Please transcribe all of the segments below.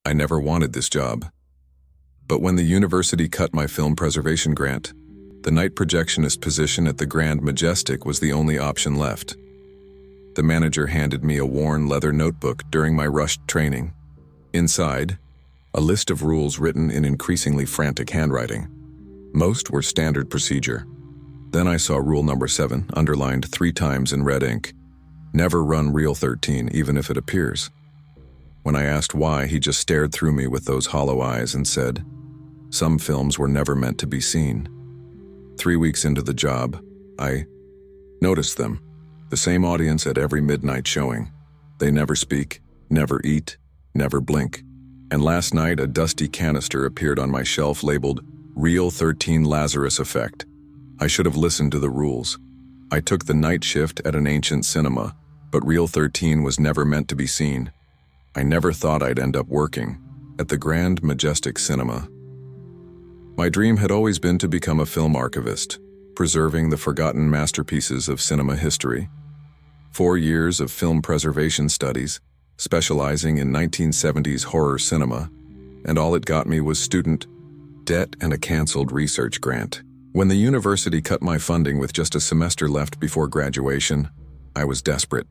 I never wanted this job. But when the university cut my film preservation grant, the night projectionist position at the Grand Majestic was the only option left. The manager handed me a worn leather notebook during my rushed training. Inside, a list of rules written in increasingly frantic handwriting. Most were standard procedure. Then I saw rule number 7 underlined 3 times in red ink. Never run reel 13 even if it appears. When I asked why, he just stared through me with those hollow eyes and said, "Some films were never meant to be seen." 3 weeks into the job, I noticed them. The same audience at every midnight showing. They never speak, never eat, never blink. And last night, a dusty canister appeared on my shelf labeled Reel 13 Lazarus Effect. I should have listened to the rules. I took the night shift at an ancient cinema, but Reel 13 was never meant to be seen. I never thought I'd end up working at the Grand Majestic Cinema. My dream had always been to become a film archivist, preserving the forgotten masterpieces of cinema history. 4 years of film preservation studies, specializing in 1970s horror cinema, and all it got me was student debt and a canceled research grant. When the university cut my funding with just a semester left before graduation, I was desperate.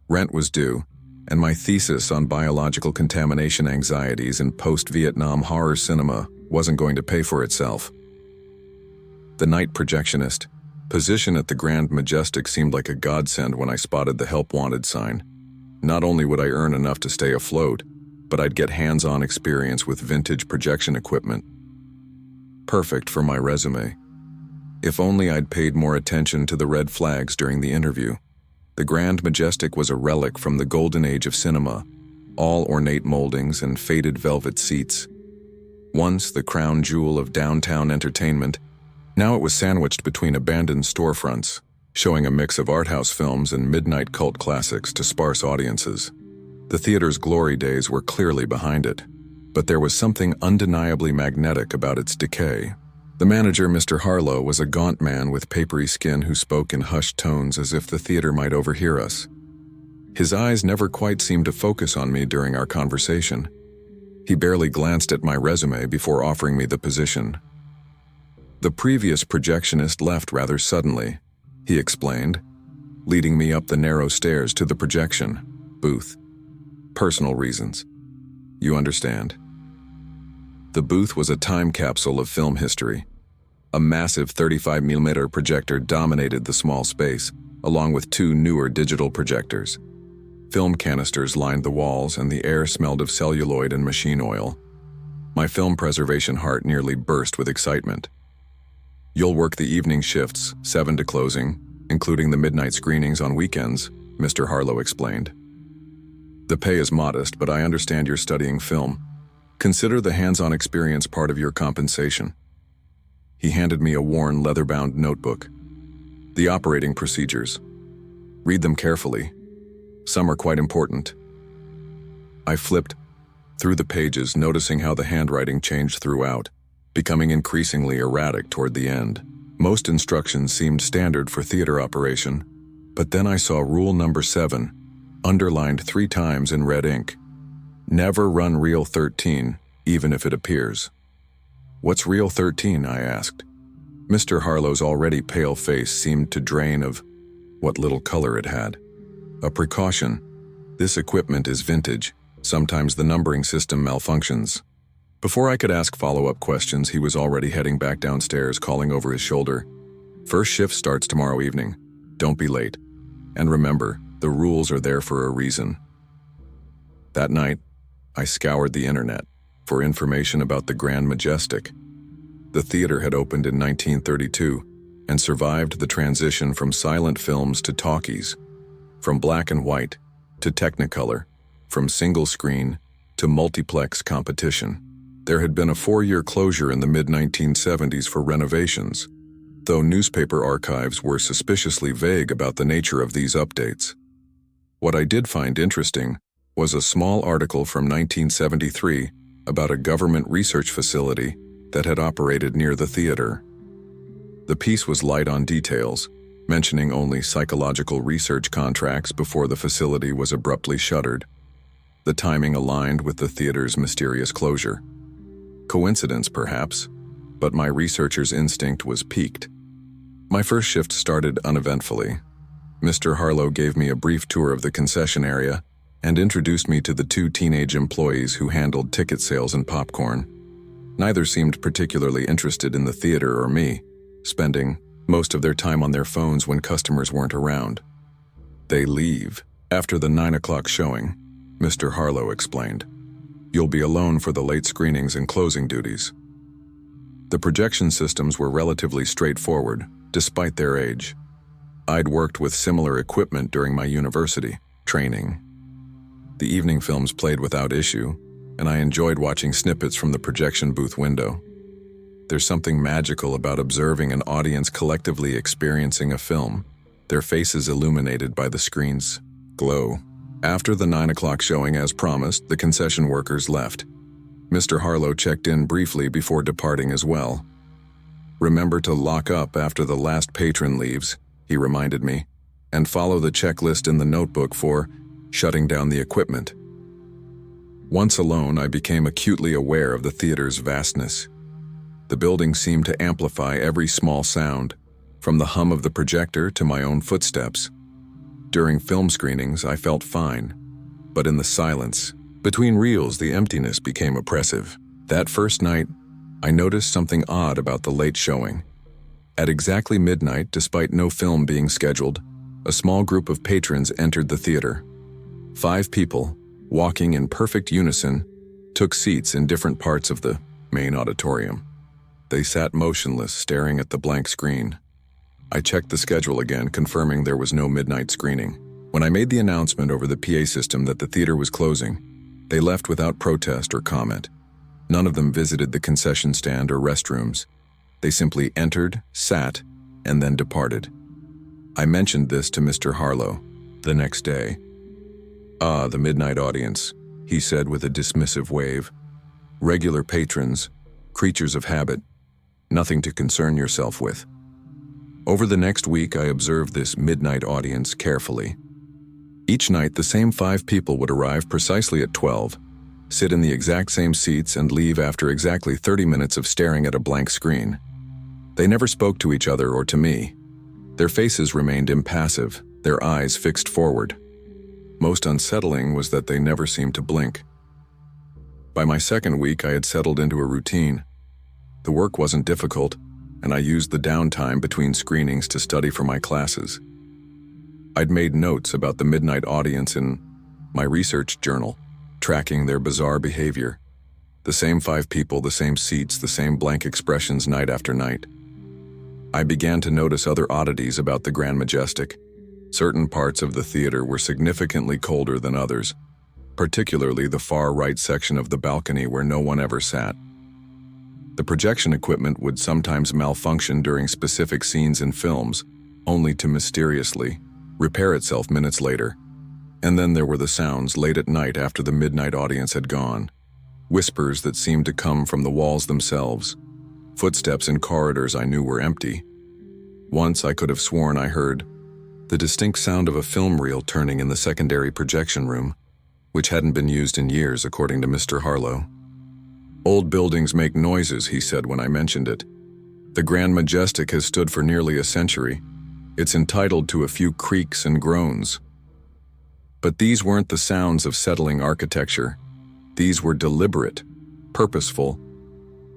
Rent was due, and my thesis on biological contamination anxieties in post-Vietnam horror cinema wasn't going to pay for itself. The night projectionist position at the Grand Majestic seemed like a godsend when I spotted the help wanted sign. Not only would I earn enough to stay afloat, but I'd get hands-on experience with vintage projection equipment. Perfect for my resume. If only I'd paid more attention to the red flags during the interview. The Grand Majestic was a relic from the golden age of cinema, all ornate moldings and faded velvet seats. Once the crown jewel of downtown entertainment, now it was sandwiched between abandoned storefronts, showing a mix of art house films and midnight cult classics to sparse audiences. The theater's glory days were clearly behind it, but there was something undeniably magnetic about its decay. The manager, Mr. Harlow, was a gaunt man with papery skin who spoke in hushed tones as if the theater might overhear us. His eyes never quite seemed to focus on me during our conversation. He barely glanced at my resume before offering me the position. The previous projectionist left rather suddenly, he explained, leading me up the narrow stairs to the projection booth. Personal reasons. You understand. The booth was a time capsule of film history. A massive 35mm projector dominated the small space, along with 2 newer digital projectors. Film canisters lined the walls and the air smelled of celluloid and machine oil. My film preservation heart nearly burst with excitement. You'll work the evening shifts, 7 to closing, including the midnight screenings on weekends, Mr. Harlow explained. The pay is modest, but I understand you're studying film. Consider the hands-on experience part of your compensation. He handed me a worn, leather-bound notebook. The operating procedures. Read them carefully. Some are quite important. I flipped through the pages, noticing how the handwriting changed throughout, becoming increasingly erratic toward the end. Most instructions seemed standard for theater operation, but then I saw rule number 7, underlined 3 times in red ink. Never run reel 13, even if it appears. What's reel 13? I asked. Mr. Harlow's already pale face seemed to drain of what little color it had. A precaution. This equipment is vintage. Sometimes the numbering system malfunctions. Before I could ask follow-up questions, he was already heading back downstairs, calling over his shoulder. First shift starts tomorrow evening. Don't be late. And remember, the rules are there for a reason. That night, I scoured the internet for information about the Grand Majestic. The theater had opened in 1932 and survived the transition from silent films to talkies, from black and white to Technicolor, from single screen to multiplex competition. There had been a 4-year closure in the mid-1970s for renovations, though newspaper archives were suspiciously vague about the nature of these updates. What I did find interesting was a small article from 1973 about a government research facility that had operated near the theater. The piece was light on details, mentioning only psychological research contracts before the facility was abruptly shuttered. The timing aligned with the theater's mysterious closure. Coincidence, perhaps, but my researcher's instinct was piqued. My first shift started uneventfully. Mr. Harlow gave me a brief tour of the concession area and introduced me to the two teenage employees who handled ticket sales and popcorn. Neither seemed particularly interested in the theater or me, spending most of their time on their phones when customers weren't around. They leave after the 9 o'clock showing, Mr. Harlow explained. You'll be alone for the late screenings and closing duties. The projection systems were relatively straightforward, despite their age. I'd worked with similar equipment during my university training. The evening films played without issue, and I enjoyed watching snippets from the projection booth window. There's something magical about observing an audience collectively experiencing a film, their faces illuminated by the screen's glow. After the 9 o'clock showing, as promised, the concession workers left. Mr. Harlow checked in briefly before departing as well. Remember to lock up after the last patron leaves, he reminded me, and follow the checklist in the notebook for shutting down the equipment. Once alone, I became acutely aware of the theater's vastness. The building seemed to amplify every small sound, from the hum of the projector to my own footsteps. During film screenings, I felt fine, but in the silence, between reels, the emptiness became oppressive. That first night, I noticed something odd about the late showing. At exactly midnight, despite no film being scheduled, a small group of patrons entered the theater. 5 people, walking in perfect unison, took seats in different parts of the main auditorium. They sat motionless, staring at the blank screen. I checked the schedule again, confirming there was no midnight screening. When I made the announcement over the PA system that the theater was closing, they left without protest or comment. None of them visited the concession stand or restrooms. They simply entered, sat, and then departed. I mentioned this to Mr. Harlow the next day. "Ah, the midnight audience," he said with a dismissive wave. "Regular patrons, creatures of habit, nothing to concern yourself with." Over the next week, I observed this midnight audience carefully. Each night, the same 5 people would arrive precisely at 12, sit in the exact same seats, and leave after exactly 30 minutes of staring at a blank screen. They never spoke to each other or to me. Their faces remained impassive, their eyes fixed forward. Most unsettling was that they never seemed to blink. By my second week, I had settled into a routine. The work wasn't difficult, and I used the downtime between screenings to study for my classes. I'd made notes about the midnight audience in my research journal, tracking their bizarre behavior. The same 5 people, the same seats, the same blank expressions night after night. I began to notice other oddities about the Grand Majestic. Certain parts of the theater were significantly colder than others, particularly the far right section of the balcony where no one ever sat. The projection equipment would sometimes malfunction during specific scenes in films, only to mysteriously repair itself minutes later. And then there were the sounds late at night after the midnight audience had gone. Whispers that seemed to come from the walls themselves. Footsteps in corridors I knew were empty. Once I could have sworn I heard the distinct sound of a film reel turning in the secondary projection room, which hadn't been used in years, according to Mr. Harlow. "Old buildings make noises," he said when I mentioned it. "The Grand Majestic has stood for nearly a century. It's entitled to a few creaks and groans." But these weren't the sounds of settling architecture. These were deliberate, purposeful.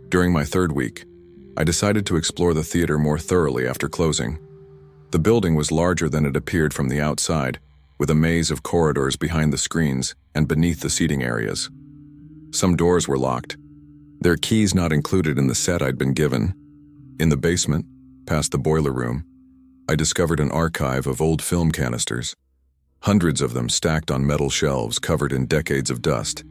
During my third week, I decided to explore the theater more thoroughly after closing. The building was larger than it appeared from the outside, with a maze of corridors behind the screens and beneath the seating areas. Some doors were locked, their keys not included in the set I'd been given. In the basement, past the boiler room, I discovered an archive of old film canisters, hundreds of them stacked on metal shelves covered in decades of dust.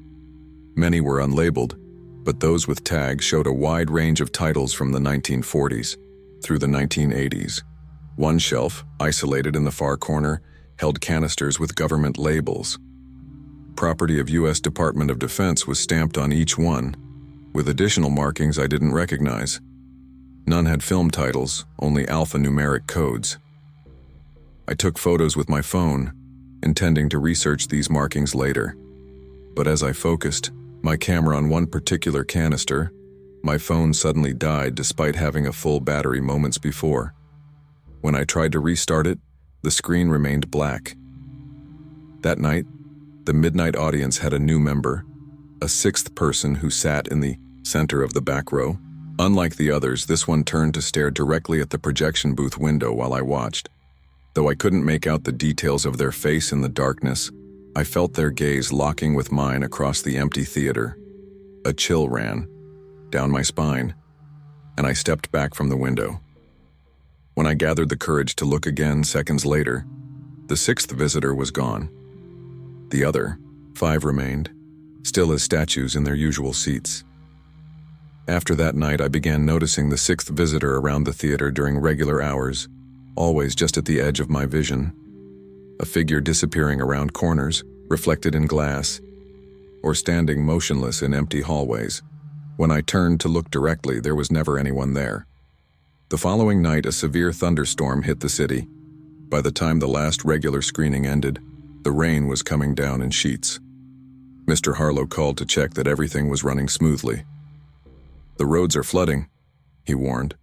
Many were unlabeled, but those with tags showed a wide range of titles from the 1940s through the 1980s. One shelf, isolated in the far corner, held canisters with government labels. Property of U.S. Department of Defense was stamped on each one, with additional markings I didn't recognize. None had film titles, only alphanumeric codes. I took photos with my phone, intending to research these markings later. but as I focused my camera on one particular canister, my phone suddenly died despite having a full battery moments before. When I tried to restart it, the screen remained black. That night, the midnight audience had a new member, a sixth person who sat in the center of the back row. Unlike the others, this one turned to stare directly at the projection booth window while I watched. Though I couldn't make out the details of their face in the darkness, I felt their gaze locking with mine across the empty theater. A chill ran down my spine, and I stepped back from the window. When I gathered the courage to look again seconds later, the sixth visitor was gone. The other 5 remained, still as statues in their usual seats. After that night, I began noticing the sixth visitor around the theater during regular hours, always just at the edge of my vision. A figure disappearing around corners, reflected in glass, or standing motionless in empty hallways. When I turned to look directly, there was never anyone there. The following night, a severe thunderstorm hit the city. By the time the last regular screening ended, the rain was coming down in sheets. Mr. Harlow called to check that everything was running smoothly. "The roads are flooding," he warned.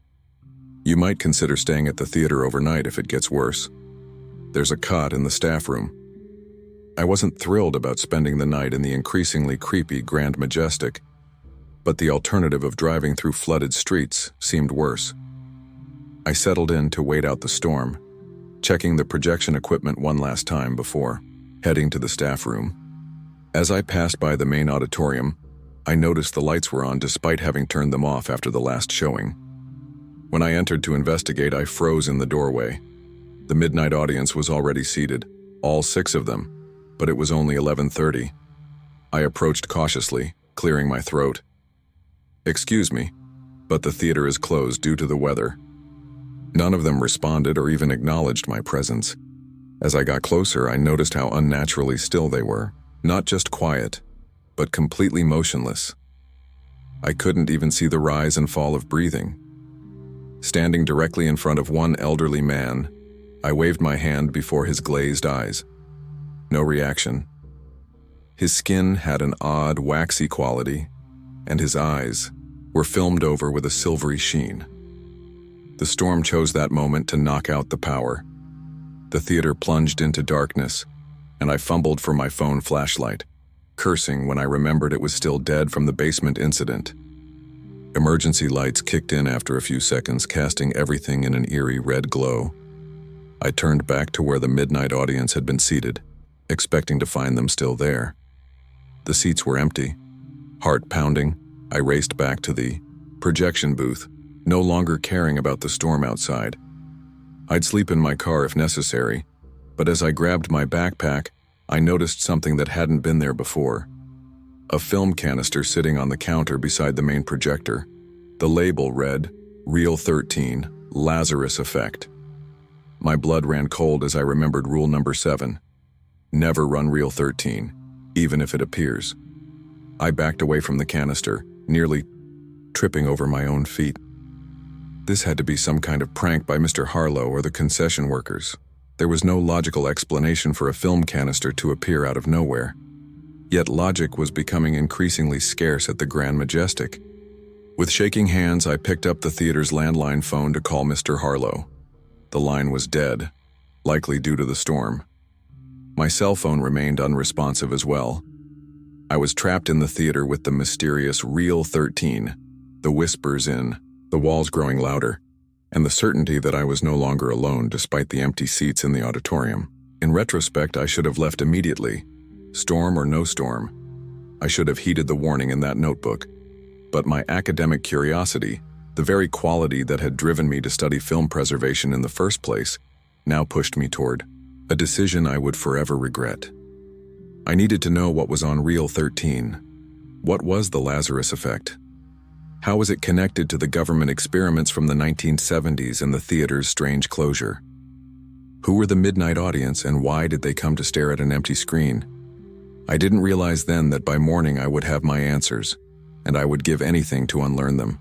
"You might consider staying at the theater overnight if it gets worse. There's a cot in the staff room." I wasn't thrilled about spending the night in the increasingly creepy Grand Majestic, but the alternative of driving through flooded streets seemed worse. I settled in to wait out the storm, checking the projection equipment one last time before heading to the staff room. As I passed by the main auditorium, I noticed the lights were on despite having turned them off after the last showing. When I entered to investigate, I froze in the doorway. The midnight audience was already seated, all 6 of them, but it was only 11:30. I approached cautiously, clearing my throat. "Excuse me, but the theater is closed due to the weather." None of them responded or even acknowledged my presence. As I got closer, I noticed how unnaturally still they were, not just quiet, but completely motionless. I couldn't even see the rise and fall of breathing. Standing directly in front of one elderly man, I waved my hand before his glazed eyes. No reaction. His skin had an odd, waxy quality, and his eyes were filmed over with a silvery sheen. The storm chose that moment to knock out the power. The theater plunged into darkness, and I fumbled for my phone flashlight, cursing when I remembered it was still dead from the basement incident. Emergency lights kicked in after a few seconds, casting everything in an eerie red glow. I turned back to where the midnight audience had been seated, expecting to find them still there. The seats were empty. Heart pounding, I raced back to the projection booth, no longer caring about the storm outside. I'd sleep in my car if necessary, but as I grabbed my backpack, I noticed something that hadn't been there before. A film canister sitting on the counter beside the main projector. The label read, "Reel 13, Lazarus Effect." My blood ran cold as I remembered rule number 7. Never run Reel 13, even if it appears. I backed away from the canister, nearly tripping over my own feet. This had to be some kind of prank by Mr. Harlow or the concession workers. There was no logical explanation for a film canister to appear out of nowhere. Yet logic was becoming increasingly scarce at the Grand Majestic. With shaking hands, I picked up the theater's landline phone to call Mr. Harlow. The line was dead, likely due to the storm. My cell phone remained unresponsive as well. I was trapped in the theater with the mysterious Reel 13, the whispers in the walls growing louder, and the certainty that I was no longer alone despite the empty seats in the auditorium. In retrospect, I should have left immediately. Storm or no storm, I should have heeded the warning in that notebook. But my academic curiosity, the very quality that had driven me to study film preservation in the first place, now pushed me toward a decision I would forever regret. I needed to know what was on Reel 13. What was the Lazarus Effect? How was it connected to the government experiments from the 1970s and the theater's strange closure? Who were the midnight audience and why did they come to stare at an empty screen? I didn't realize then that by morning I would have my answers, and I would give anything to unlearn them.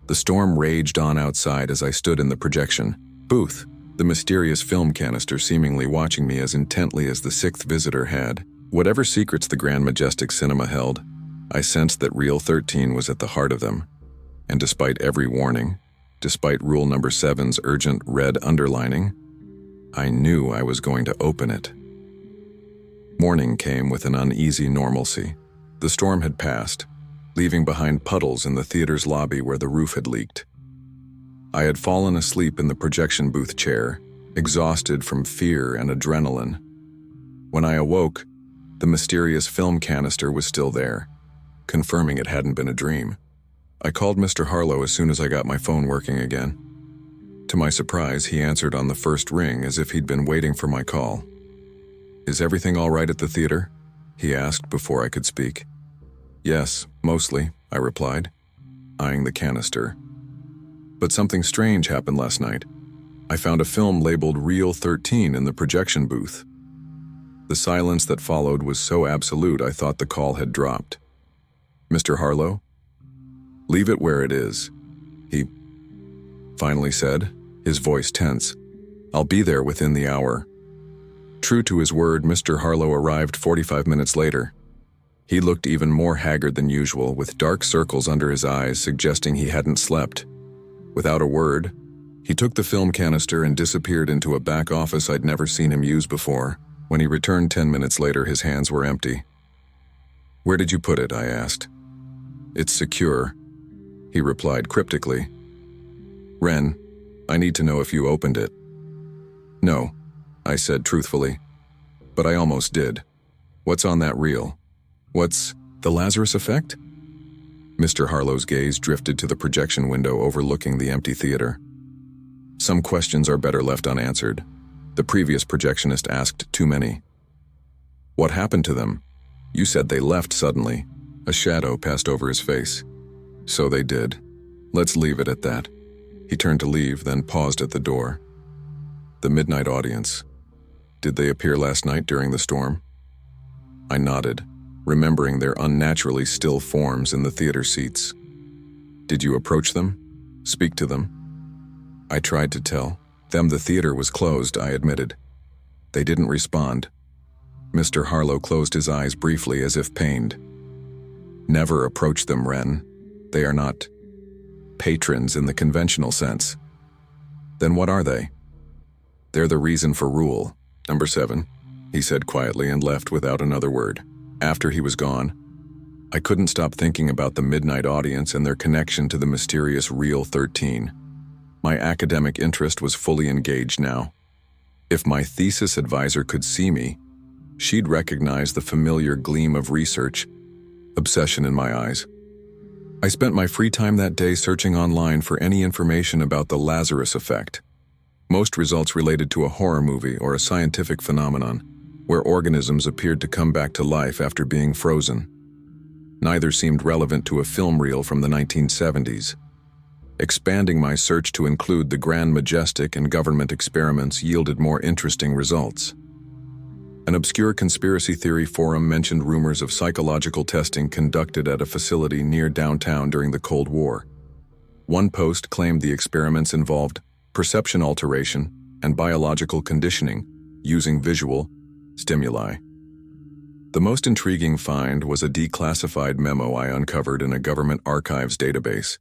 The storm raged on outside as I stood in the projection booth, the mysterious film canister seemingly watching me as intently as the sixth visitor had. Whatever secrets the Grand Majestic Cinema held, I sensed that Reel 13 was at the heart of them. And despite every warning, despite rule number 7's urgent red underlining, I knew I was going to open it. Morning came with an uneasy normalcy. The storm had passed, leaving behind puddles in the theater's lobby where the roof had leaked. I had fallen asleep in the projection booth chair, exhausted from fear and adrenaline. When I awoke, the mysterious film canister was still there, confirming it hadn't been a dream. I called Mr. Harlow as soon as I got my phone working again. To my surprise, he answered on the first ring as if he'd been waiting for my call. "Is everything all right at the theater?" he asked before I could speak. "Yes, mostly," I replied, eyeing the canister. "But something strange happened last night. I found a film labeled Reel 13 in the projection booth." The silence that followed was so absolute I thought the call had dropped. "Mr. Harlow?" "Leave it where it is," he finally said, his voice tense. "I'll be there within the hour." True to his word, Mr. Harlow arrived 45 minutes later. He looked even more haggard than usual, with dark circles under his eyes suggesting he hadn't slept. Without a word, he took the film canister and disappeared into a back office I'd never seen him use before. When he returned 10 minutes later, his hands were empty. "Where did you put it?" I asked. "It's secure," he replied cryptically. "Ren, I need to know if you opened it." "No," I said truthfully. "But I almost did. What's on that reel? What's the Lazarus effect?" Mr. Harlow's gaze drifted to the projection window overlooking the empty theater. "Some questions are better left unanswered. The previous projectionist asked too many." "What happened to them? You said they left suddenly." A shadow passed over his face. "So they did. Let's leave it at that." He turned to leave, then paused at the door. "The midnight audience. Did they appear last night during the storm?" I nodded, remembering their unnaturally still forms in the theater seats. "Did you approach them? Speak to them?" I tried to tell them the theater was closed, I admitted. They didn't respond. Mr. Harlow closed his eyes briefly as if pained. "Never approach them, Ren. They are not patrons in the conventional sense." "Then what are they?" "They're the reason for rule number 7, he said quietly and left without another word. After he was gone, I couldn't stop thinking about the midnight audience and their connection to the mysterious Reel 13. My academic interest was fully engaged now. If my thesis advisor could see me, she'd recognize the familiar gleam of research, obsession in my eyes. I spent my free time that day searching online for any information about the Lazarus effect. Most results related to a horror movie or a scientific phenomenon, where organisms appeared to come back to life after being frozen. Neither seemed relevant to a film reel from the 1970s. Expanding my search to include the Grand Majestic and government experiments yielded more interesting results. An obscure conspiracy theory forum mentioned rumors of psychological testing conducted at a facility near downtown during the Cold War. One post claimed the experiments involved perception alteration and biological conditioning using visual stimuli. The most intriguing find was a declassified memo I uncovered in a government archives database.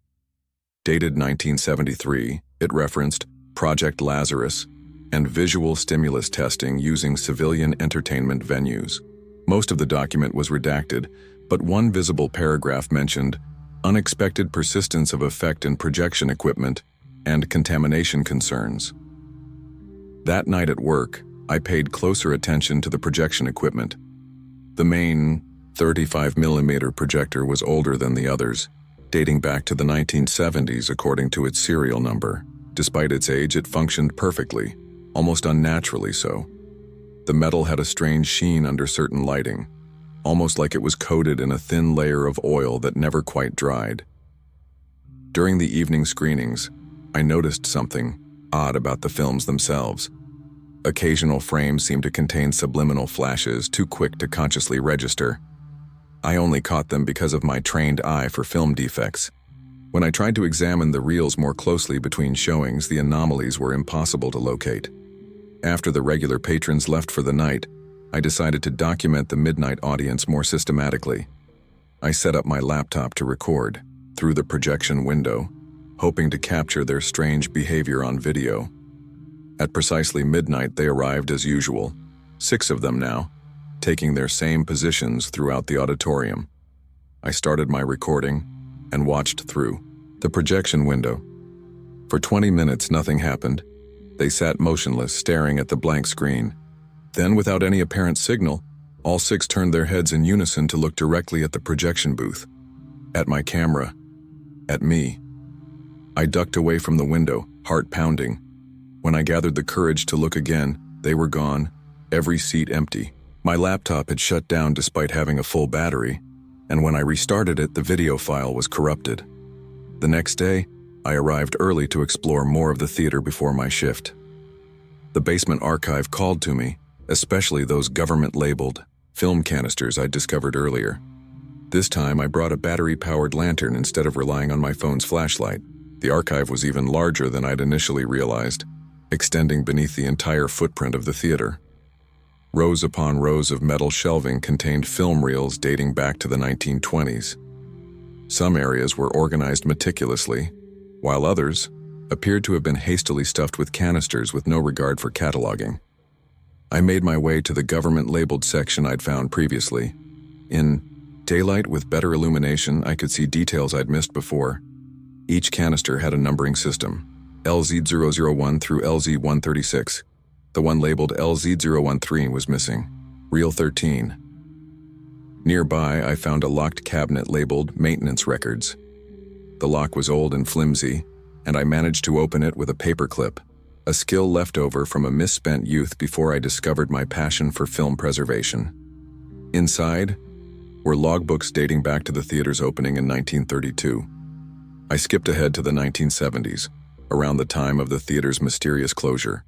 Dated 1973, it referenced Project Lazarus and visual stimulus testing using civilian entertainment venues. Most of the document was redacted, but one visible paragraph mentioned unexpected persistence of effect in projection equipment and contamination concerns. That night at work, I paid closer attention to the projection equipment. The main 35mm projector was older than the others, dating back to the 1970s according to its serial number. Despite its age, it functioned perfectly, almost unnaturally so. The metal had a strange sheen under certain lighting, almost like it was coated in a thin layer of oil that never quite dried. During the evening screenings, I noticed something odd about the films themselves. Occasional frames seemed to contain subliminal flashes too quick to consciously register. I only caught them because of my trained eye for film defects. When I tried to examine the reels more closely between showings, the anomalies were impossible to locate. After the regular patrons left for the night, I decided to document the midnight audience more systematically. I set up my laptop to record, through the projection window, hoping to capture their strange behavior on video. At precisely midnight, they arrived as usual, 6 of them now, taking their same positions throughout the auditorium. I started my recording and watched through the projection window. For 20 minutes, nothing happened. They sat motionless, staring at the blank screen. Then, without any apparent signal, all 6 turned their heads in unison to look directly at the projection booth, at my camera, at me. I ducked away from the window, heart pounding. When I gathered the courage to look again, they were gone, every seat empty. My laptop had shut down despite having a full battery, and when I restarted it, the video file was corrupted. The next day, I arrived early to explore more of the theater before my shift. The basement archive called to me, especially those government-labeled film canisters I'd discovered earlier. This time, I brought a battery-powered lantern instead of relying on my phone's flashlight. The archive was even larger than I'd initially realized, extending beneath the entire footprint of the theater. Rows upon rows of metal shelving contained film reels dating back to the 1920s. Some areas were organized meticulously, while others appeared to have been hastily stuffed with canisters with no regard for cataloging. I made my way to the government-labeled section I'd found previously. In daylight with better illumination, I could see details I'd missed before. Each canister had a numbering system, LZ001 through LZ136. The one labeled LZ013 was missing, Reel 13. Nearby, I found a locked cabinet labeled Maintenance Records. The lock was old and flimsy, and I managed to open it with a paperclip, a skill left over from a misspent youth before I discovered my passion for film preservation. Inside were logbooks dating back to the theater's opening in 1932. I skipped ahead to the 1970s, around the time of the theater's mysterious closure.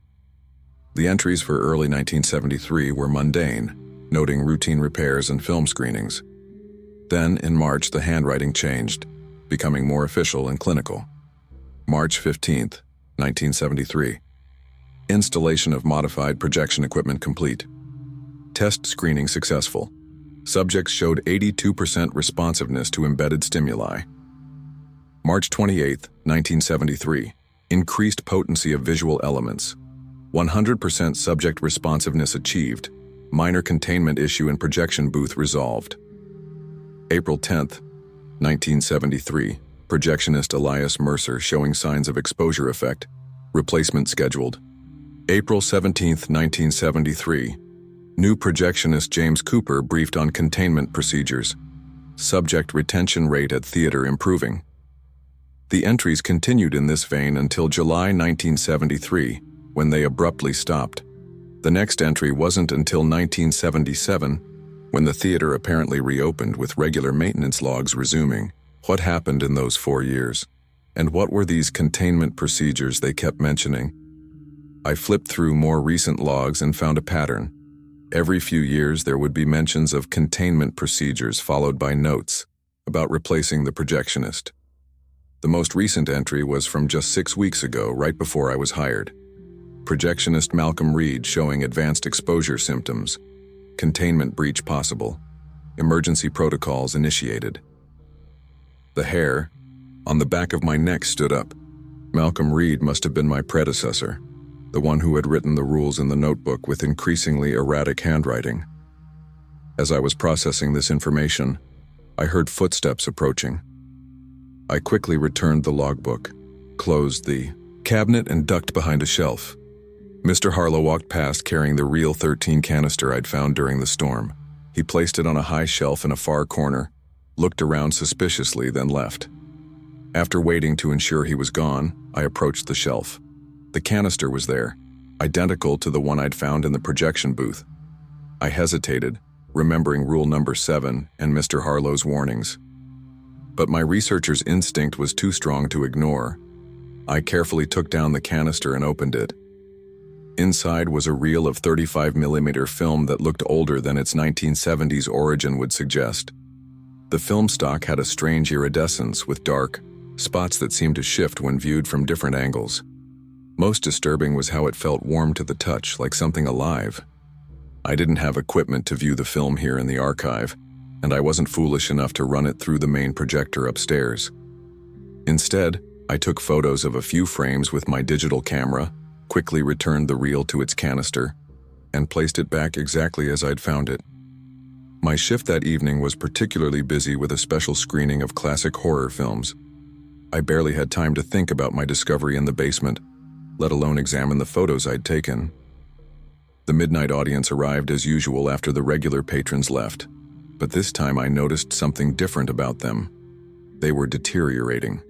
The entries for early 1973 were mundane, noting routine repairs and film screenings. Then, in March, the handwriting changed, becoming more official and clinical. March 15th, 1973. Installation of modified projection equipment complete. Test screening successful. Subjects showed 82% responsiveness to embedded stimuli. March 28th, 1973. Increased potency of visual elements. 100% subject responsiveness achieved. Minor containment issue in projection booth resolved. April 10th, 1973. Projectionist Elias Mercer showing signs of exposure effect. Replacement scheduled. April 17th, 1973. New projectionist James Cooper briefed on containment procedures. Subject retention rate at theater improving. The entries continued in this vein until July 1973, when they abruptly stopped. The next entry wasn't until 1977, when the theater apparently reopened with regular maintenance logs resuming. What happened in those 4 years? And what were these containment procedures they kept mentioning? I flipped through more recent logs and found a pattern. Every few years there would be mentions of containment procedures followed by notes about replacing the projectionist. The most recent entry was from just 6 weeks ago, right before I was hired. Projectionist Malcolm Reed showing advanced exposure symptoms. Containment breach possible. Emergency protocols initiated. The hair on the back of my neck stood up. Malcolm Reed must have been my predecessor, the one who had written the rules in the notebook with increasingly erratic handwriting. As I was processing this information, I heard footsteps approaching. I quickly returned the logbook, closed the cabinet, and ducked behind a shelf. Mr. Harlow walked past carrying the Reel 13 canister I'd found during the storm. He placed it on a high shelf in a far corner, looked around suspiciously, then left. After waiting to ensure he was gone, I approached the shelf. The canister was there, identical to the one I'd found in the projection booth. I hesitated, remembering rule number 7 and Mr. Harlow's warnings. But my researcher's instinct was too strong to ignore. I carefully took down the canister and opened it. Inside was a reel of 35mm film that looked older than its 1970s origin would suggest. The film stock had a strange iridescence with dark spots that seemed to shift when viewed from different angles. Most disturbing was how it felt warm to the touch, like something alive. I didn't have equipment to view the film here in the archive, and I wasn't foolish enough to run it through the main projector upstairs. Instead, I took photos of a few frames with my digital camera, quickly returned the reel to its canister, and placed it back exactly as I'd found it. My shift that evening was particularly busy with a special screening of classic horror films. I barely had time to think about my discovery in the basement, let alone examine the photos I'd taken. The midnight audience arrived as usual after the regular patrons left, but this time I noticed something different about them. They were deteriorating.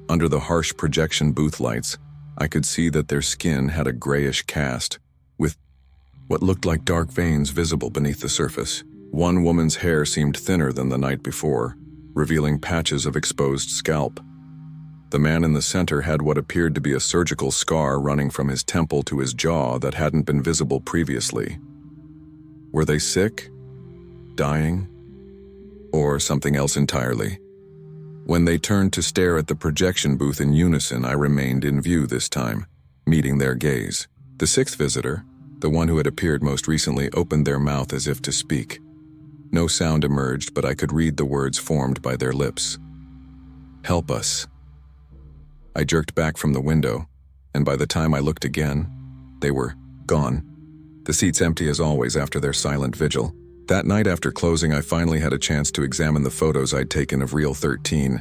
Under the harsh projection booth lights, I could see that their skin had a grayish cast, with what looked like dark veins visible beneath the surface. One woman's hair seemed thinner than the night before, revealing patches of exposed scalp. The man in the center had what appeared to be a surgical scar running from his temple to his jaw that hadn't been visible previously. Were they sick? Dying? Or something else entirely? When they turned to stare at the projection booth in unison, I remained in view this time, meeting their gaze. The sixth visitor, the one who had appeared most recently, opened their mouth as if to speak. No sound emerged, but I could read the words formed by their lips. "Help us." I jerked back from the window, and by the time I looked again, they were gone. The seats empty as always after their silent vigil. That night after closing, I finally had a chance to examine the photos I'd taken of Reel 13.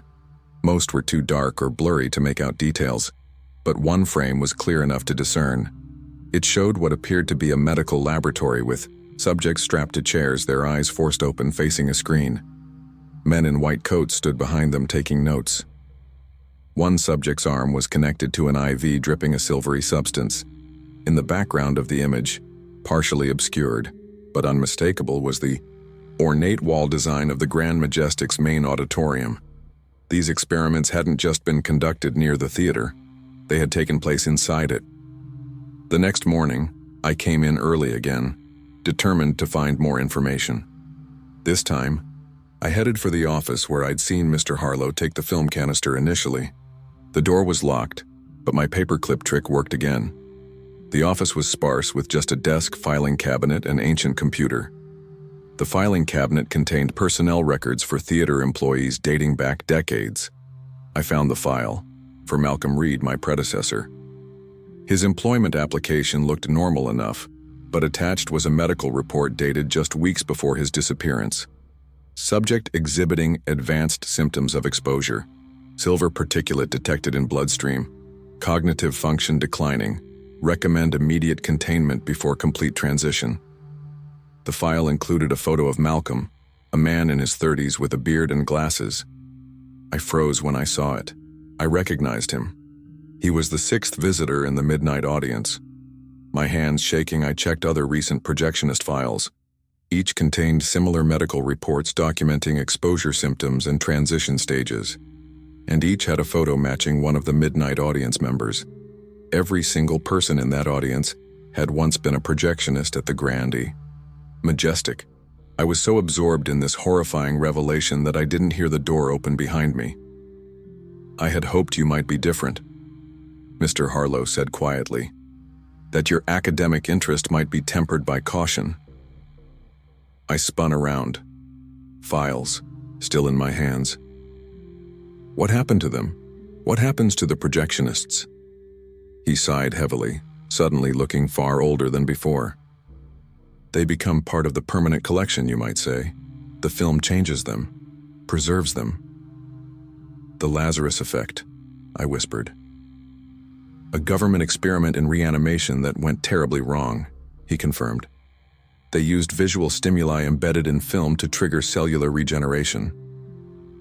Most were too dark or blurry to make out details, but one frame was clear enough to discern. It showed what appeared to be a medical laboratory with subjects strapped to chairs, their eyes forced open facing a screen. Men in white coats stood behind them taking notes. One subject's arm was connected to an IV dripping a silvery substance. In the background of the image, partially obscured, but unmistakable, was the ornate wall design of the Grand Majestic's main auditorium. These experiments hadn't just been conducted near the theater, they had taken place inside it. The next morning, I came in early again, determined to find more information. This time, I headed for the office where I'd seen Mr. Harlow take the film canister initially. The door was locked, but my paperclip trick worked again. The office was sparse with just a desk, filing cabinet, and ancient computer. The filing cabinet contained personnel records for theater employees dating back decades. I found the file for Malcolm Reed, my predecessor. His employment application looked normal enough, but attached was a medical report dated just weeks before his disappearance. Subject exhibiting advanced symptoms of exposure. Silver particulate detected in bloodstream. Cognitive function declining. Recommend immediate containment before complete transition. The file included a photo of Malcolm, a man in his 30s with a beard and glasses. I froze when I saw it. I recognized him. He was the sixth visitor in the midnight audience. My hands shaking, I checked other recent projectionist files. Each contained similar medical reports documenting exposure symptoms and transition stages. And each had a photo matching one of the midnight audience members. Every single person in that audience had once been a projectionist at the Grand Majestic. I was so absorbed in this horrifying revelation that I didn't hear the door open behind me. "I had hoped you might be different," Mr. Harlow said quietly. "That your academic interest might be tempered by caution." I spun around. Files, still in my hands. What happened to them? What happens to the projectionists? He sighed heavily, suddenly looking far older than before. They become part of the permanent collection, you might say. The film changes them, preserves them. "The Lazarus effect," I whispered. "A government experiment in reanimation that went terribly wrong," he confirmed. "They used visual stimuli embedded in film to trigger cellular regeneration.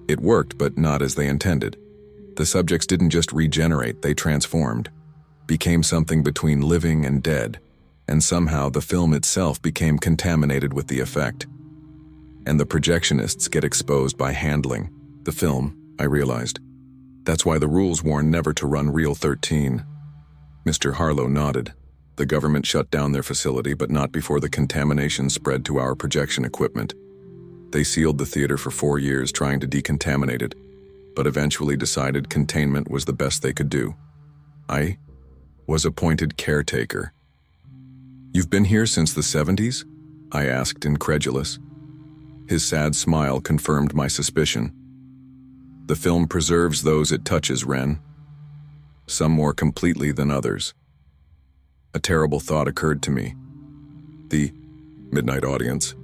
It worked, but not as they intended. The subjects didn't just regenerate, they transformed, became something between living and dead, and somehow the film itself became contaminated with the effect. And the projectionists get exposed by handling the film," I realized. "That's why the rules warn never to run Reel 13. Mr. Harlow nodded. "The government shut down their facility, but not before the contamination spread to our projection equipment. They sealed the theater for 4 years trying to decontaminate it, but eventually decided containment was the best they could do. I was appointed caretaker." "You've been here since the 70s?" I asked, incredulous. His sad smile confirmed my suspicion. "The film preserves those it touches, Ren. Some more completely than others." A terrible thought occurred to me. The midnight audience.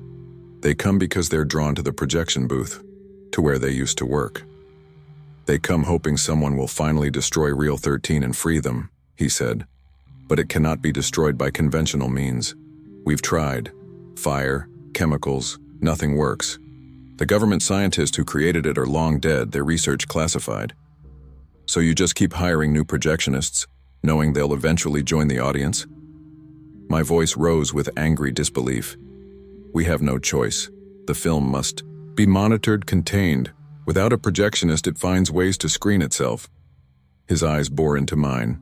They come because they're drawn to the projection booth, to where they used to work. They come hoping someone will finally destroy Reel 13 and free them, he said. But it cannot be destroyed by conventional means. We've tried. Fire, chemicals, nothing works. The government scientists who created it are long dead, their research classified. So you just keep hiring new projectionists, knowing they'll eventually join the audience? My voice rose with angry disbelief. We have no choice. The film must be monitored, contained. Without a projectionist, it finds ways to screen itself. His eyes bore into mine.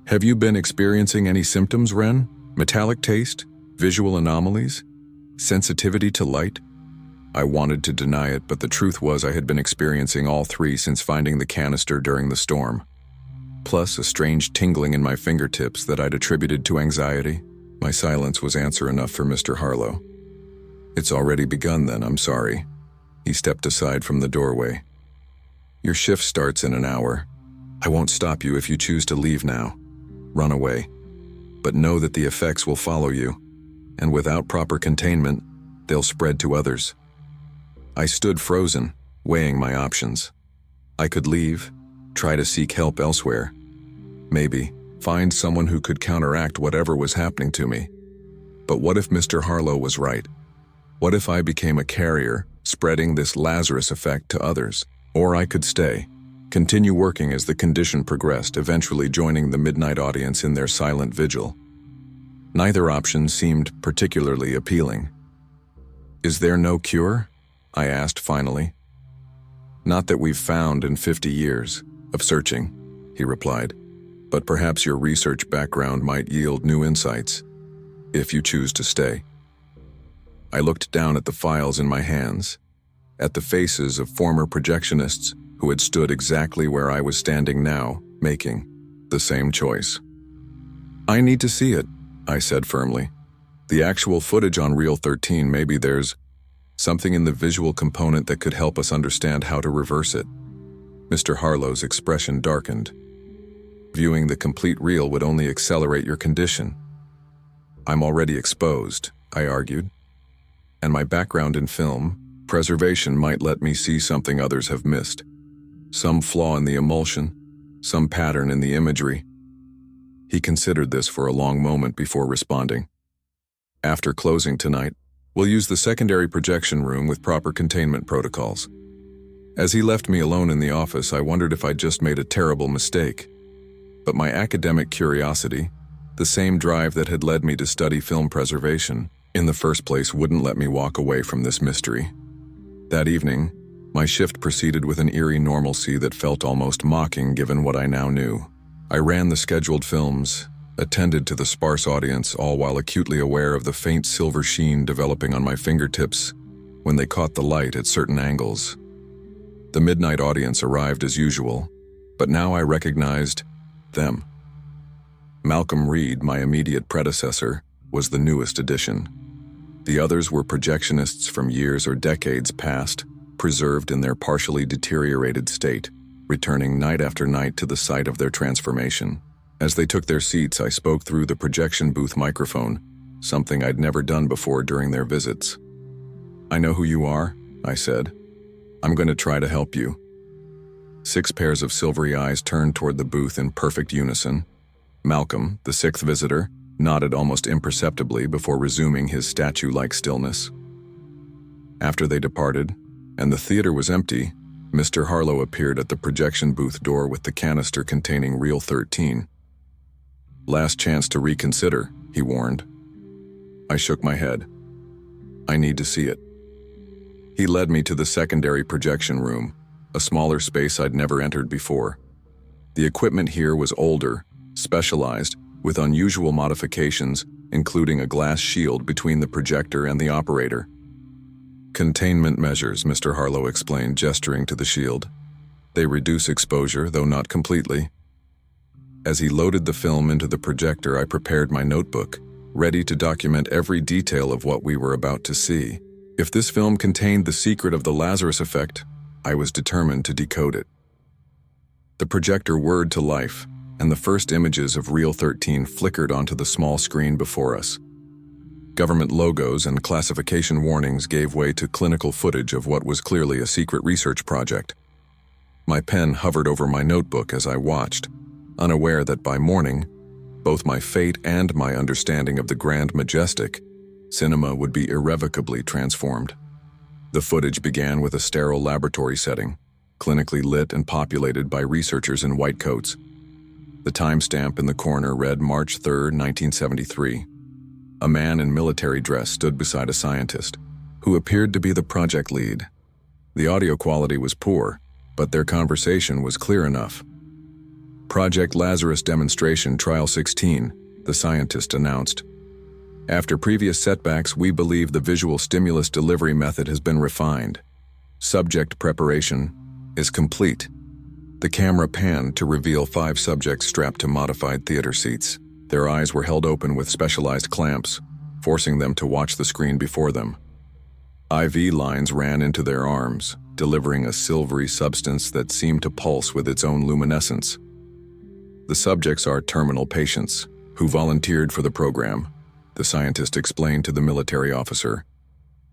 Have you been experiencing any symptoms, Ren? Metallic taste? Visual anomalies? Sensitivity to light? I wanted to deny it, but the truth was I had been experiencing all three since finding the canister during the storm. Plus a strange tingling in my fingertips that I'd attributed to anxiety. My silence was answer enough for Mr. Harlow. It's already begun then, I'm sorry. He stepped aside from the doorway. Your shift starts in an hour. I won't stop you if you choose to leave now. Run away. But know that the effects will follow you, and without proper containment, they'll spread to others. I stood frozen, weighing my options. I could leave, try to seek help elsewhere. Maybe find someone who could counteract whatever was happening to me. But what if Mr. Harlow was right? What if I became a carrier, spreading this Lazarus effect to others? Or I could stay, continue working as the condition progressed, eventually joining the midnight audience in their silent vigil. Neither option seemed particularly appealing. Is there no cure? I asked finally. Not that we've found in 50 years of searching, he replied, but perhaps your research background might yield new insights, if you choose to stay. I looked down at the files in my hands, at the faces of former projectionists who had stood exactly where I was standing now, making the same choice. I need to see it, I said firmly. The actual footage on Reel 13, maybe there's something in the visual component that could help us understand how to reverse it. Mr. Harlow's expression darkened. Viewing the complete reel would only accelerate your condition. I'm already exposed, I argued. And my background in film, preservation might let me see something others have missed. Some flaw in the emulsion, some pattern in the imagery. He considered this for a long moment before responding. After closing tonight, we'll use the secondary projection room with proper containment protocols. As he left me alone in the office, I wondered if I'd just made a terrible mistake. But my academic curiosity, the same drive that had led me to study film preservation, in the first place wouldn't let me walk away from this mystery. That evening, my shift proceeded with an eerie normalcy that felt almost mocking given what I now knew. I ran the scheduled films, attended to the sparse audience, all while acutely aware of the faint silver sheen developing on my fingertips when they caught the light at certain angles. The midnight audience arrived as usual, but now I recognized them. Malcolm Reed, my immediate predecessor, was the newest addition. The others were projectionists from years or decades past, preserved in their partially deteriorated state, returning night after night to the site of their transformation. As they took their seats, I spoke through the projection booth microphone, something I'd never done before during their visits. I know who you are, I said. I'm going to try to help you. 6 pairs of silvery eyes turned toward the booth in perfect unison. Malcolm, the 6th visitor, nodded almost imperceptibly before resuming his statue-like stillness. After they departed, and the theater was empty, Mr. Harlow appeared at the projection booth door with the canister containing Reel 13. Last chance to reconsider, he warned. I shook my head. I need to see it. He led me to the secondary projection room, a smaller space I'd never entered before. The equipment here was older, specialized, with unusual modifications, including a glass shield between the projector and the operator. Containment measures, Mr. Harlow explained, gesturing to the shield. They reduce exposure, though not completely. As he loaded the film into the projector, I prepared my notebook, ready to document every detail of what we were about to see. If this film contained the secret of the Lazarus effect, I was determined to decode it. The projector whirred to life, and the first images of Reel 13 flickered onto the small screen before us. Government logos and classification warnings gave way to clinical footage of what was clearly a secret research project. My pen hovered over my notebook as I watched, unaware that by morning, both my fate and my understanding of the grand majestic cinema would be irrevocably transformed. The footage began with a sterile laboratory setting, clinically lit and populated by researchers in white coats. The timestamp in the corner read March 3, 1973. A man in military dress stood beside a scientist, who appeared to be the project lead. The audio quality was poor, but their conversation was clear enough. Project Lazarus Demonstration Trial 16, the scientist announced. After previous setbacks, we believe the visual stimulus delivery method has been refined. Subject preparation is complete. The camera panned to reveal 5 subjects strapped to modified theater seats. Their eyes were held open with specialized clamps, forcing them to watch the screen before them. IV lines ran into their arms, delivering a silvery substance that seemed to pulse with its own luminescence. The subjects are terminal patients who volunteered for the program, the scientist explained to the military officer.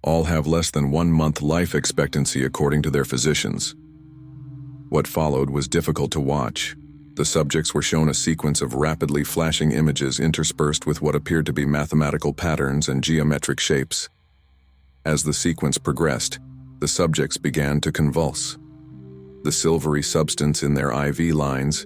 All have less than 1 month life expectancy according to their physicians. What followed was difficult to watch. The subjects were shown a sequence of rapidly flashing images interspersed with what appeared to be mathematical patterns and geometric shapes. As the sequence progressed, the subjects began to convulse. The silvery substance in their IV lines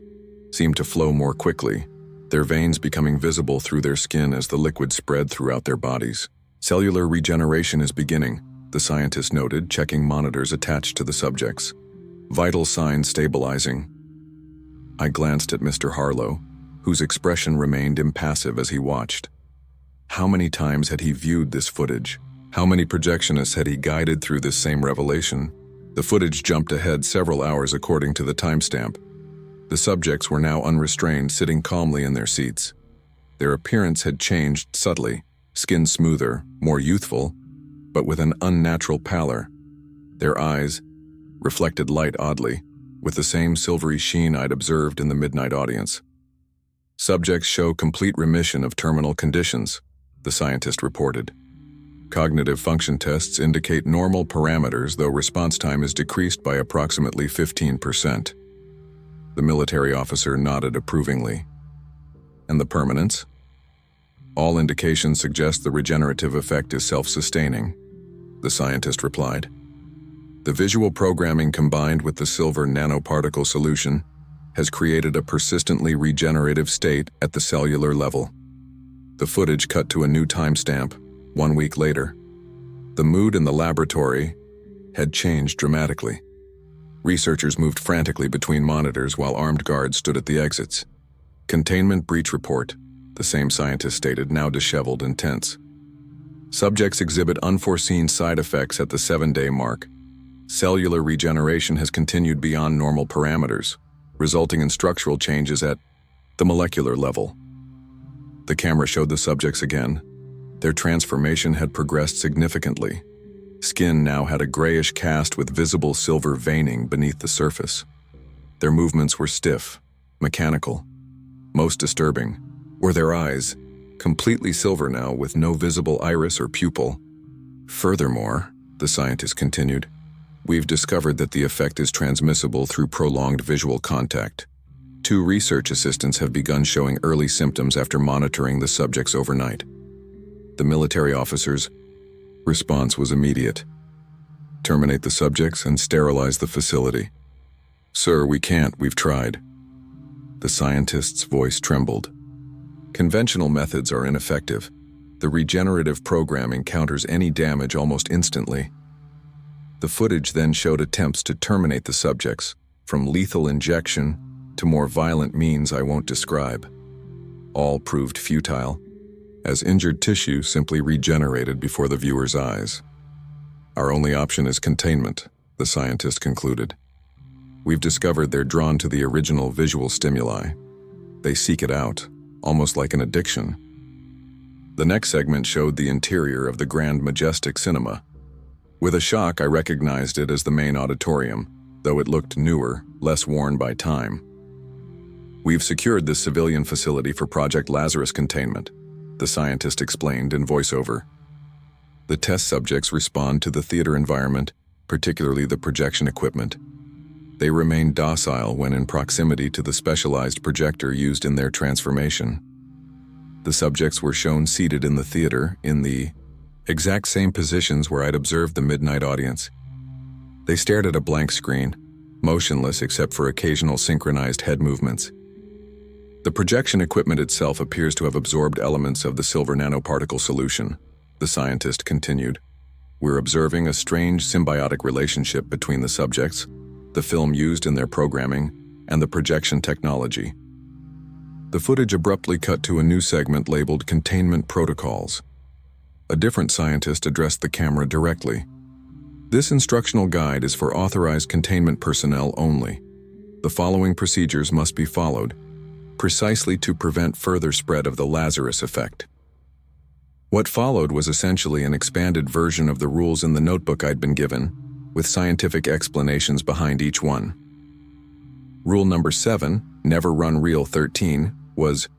seemed to flow more quickly, their veins becoming visible through their skin as the liquid spread throughout their bodies. Cellular regeneration is beginning, the scientist noted, checking monitors attached to the subjects. Vital signs stabilizing. I glanced at Mr. Harlow, whose expression remained impassive as he watched. How many times had he viewed this footage? How many projectionists had he guided through this same revelation? The footage jumped ahead several hours according to the timestamp. The subjects were now unrestrained, sitting calmly in their seats. Their appearance had changed subtly, skin smoother, more youthful, but with an unnatural pallor. Their eyes reflected light oddly, with the same silvery sheen I'd observed in the midnight audience. Subjects show complete remission of terminal conditions, the scientist reported. Cognitive function tests indicate normal parameters, though response time is decreased by approximately 15%. The military officer nodded approvingly. And the permanence? All indications suggest the regenerative effect is self-sustaining, the scientist replied. The visual programming combined with the silver nanoparticle solution has created a persistently regenerative state at the cellular level. The footage cut to a new timestamp, 1 week later. The mood in the laboratory had changed dramatically. Researchers moved frantically between monitors while armed guards stood at the exits. Containment breach report, the same scientist stated, now disheveled and tense. Subjects exhibit unforeseen side effects at the 7-day mark. Cellular regeneration has continued beyond normal parameters, resulting in structural changes at the molecular level. The camera showed the subjects again. Their transformation had progressed significantly. Skin now had a grayish cast with visible silver veining beneath the surface. Their movements were stiff, mechanical. Most disturbing were their eyes, completely silver now with no visible iris or pupil. Furthermore, the scientist continued, we've discovered that the effect is transmissible through prolonged visual contact. 2 research assistants have begun showing early symptoms after monitoring the subjects overnight. The military officer's response was immediate. Terminate the subjects and sterilize the facility. Sir, we can't, we've tried. The scientist's voice trembled. Conventional methods are ineffective. The regenerative programming counters any damage almost instantly. The footage then showed attempts to terminate the subjects, from lethal injection to more violent means I won't describe. All proved futile, as injured tissue simply regenerated before the viewer's eyes. Our only option is containment, the scientist concluded. We've discovered they're drawn to the original visual stimuli. They seek it out, almost like an addiction. The next segment showed the interior of the Grand Majestic Cinema. With a shock, I recognized it as the main auditorium, though it looked newer, less worn by time. "We've secured this civilian facility for Project Lazarus containment," the scientist explained in voiceover. "The test subjects respond to the theater environment, particularly the projection equipment. They remain docile when in proximity to the specialized projector used in their transformation. The subjects were shown seated in the theater in the exact same positions where I'd observed the midnight audience. They stared at a blank screen, motionless except for occasional synchronized head movements. The projection equipment itself appears to have absorbed elements of the silver nanoparticle solution," the scientist continued. "We're observing a strange symbiotic relationship between the subjects, the film used in their programming, and the projection technology." The footage abruptly cut to a new segment labeled Containment Protocols. A different scientist addressed the camera directly. "This instructional guide is for authorized containment personnel only. The following procedures must be followed, precisely to prevent further spread of the Lazarus effect." What followed was essentially an expanded version of the rules in the notebook I'd been given, with scientific explanations behind each one. Rule number 7, Never Run Reel 13, was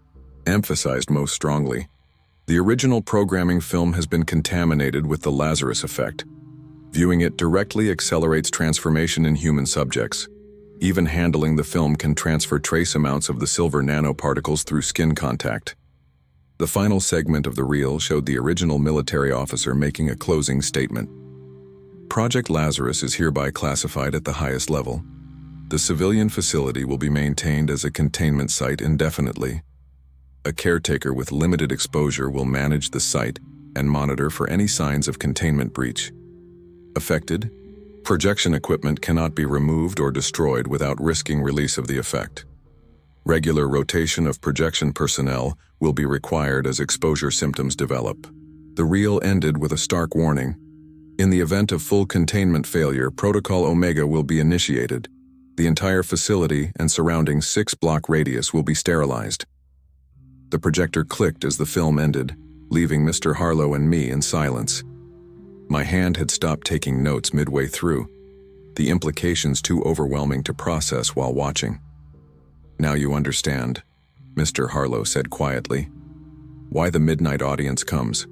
emphasized most strongly. The original programming film has been contaminated with the Lazarus effect. Viewing it directly accelerates transformation in human subjects. Even handling the film can transfer trace amounts of the silver nanoparticles through skin contact. The final segment of the reel showed the original military officer making a closing statement. "Project Lazarus is hereby classified at the highest level. The civilian facility will be maintained as a containment site indefinitely. A caretaker with limited exposure will manage the site and monitor for any signs of containment breach. Affected, projection equipment cannot be removed or destroyed without risking release of the effect. Regular rotation of projection personnel will be required as exposure symptoms develop." The reel ended with a stark warning. "In the event of full containment failure, Protocol Omega will be initiated. The entire facility and surrounding 6-block radius will be sterilized." The projector clicked as the film ended, leaving Mr. Harlow and me in silence. My hand had stopped taking notes midway through, the implications too overwhelming to process while watching. "Now you understand," Mr. Harlow said quietly. "Why the midnight audience comes.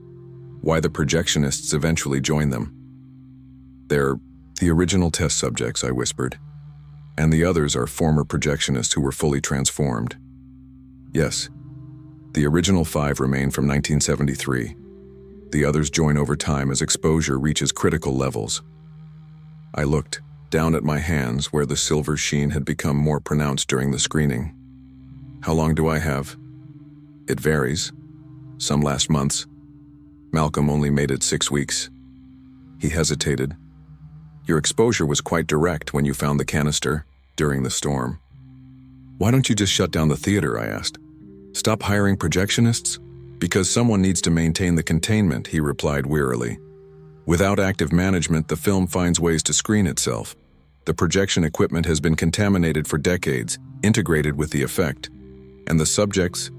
Why the projectionists eventually join them." "They're the original test subjects," I whispered. "And the others are former projectionists who were fully transformed." "Yes. The original 5 remain from 1973. The others join over time as exposure reaches critical levels." I looked down at my hands where the silver sheen had become more pronounced during the screening. "How long do I have?" "It varies. Some last months. Malcolm only made it 6 weeks. He hesitated. "Your exposure was quite direct when you found the canister, during the storm." "Why don't you just shut down the theater?" I asked. "Stop hiring projectionists?" "Because someone needs to maintain the containment," he replied wearily. "Without active management, the film finds ways to screen itself. The projection equipment has been contaminated for decades, integrated with the effect, and the subjects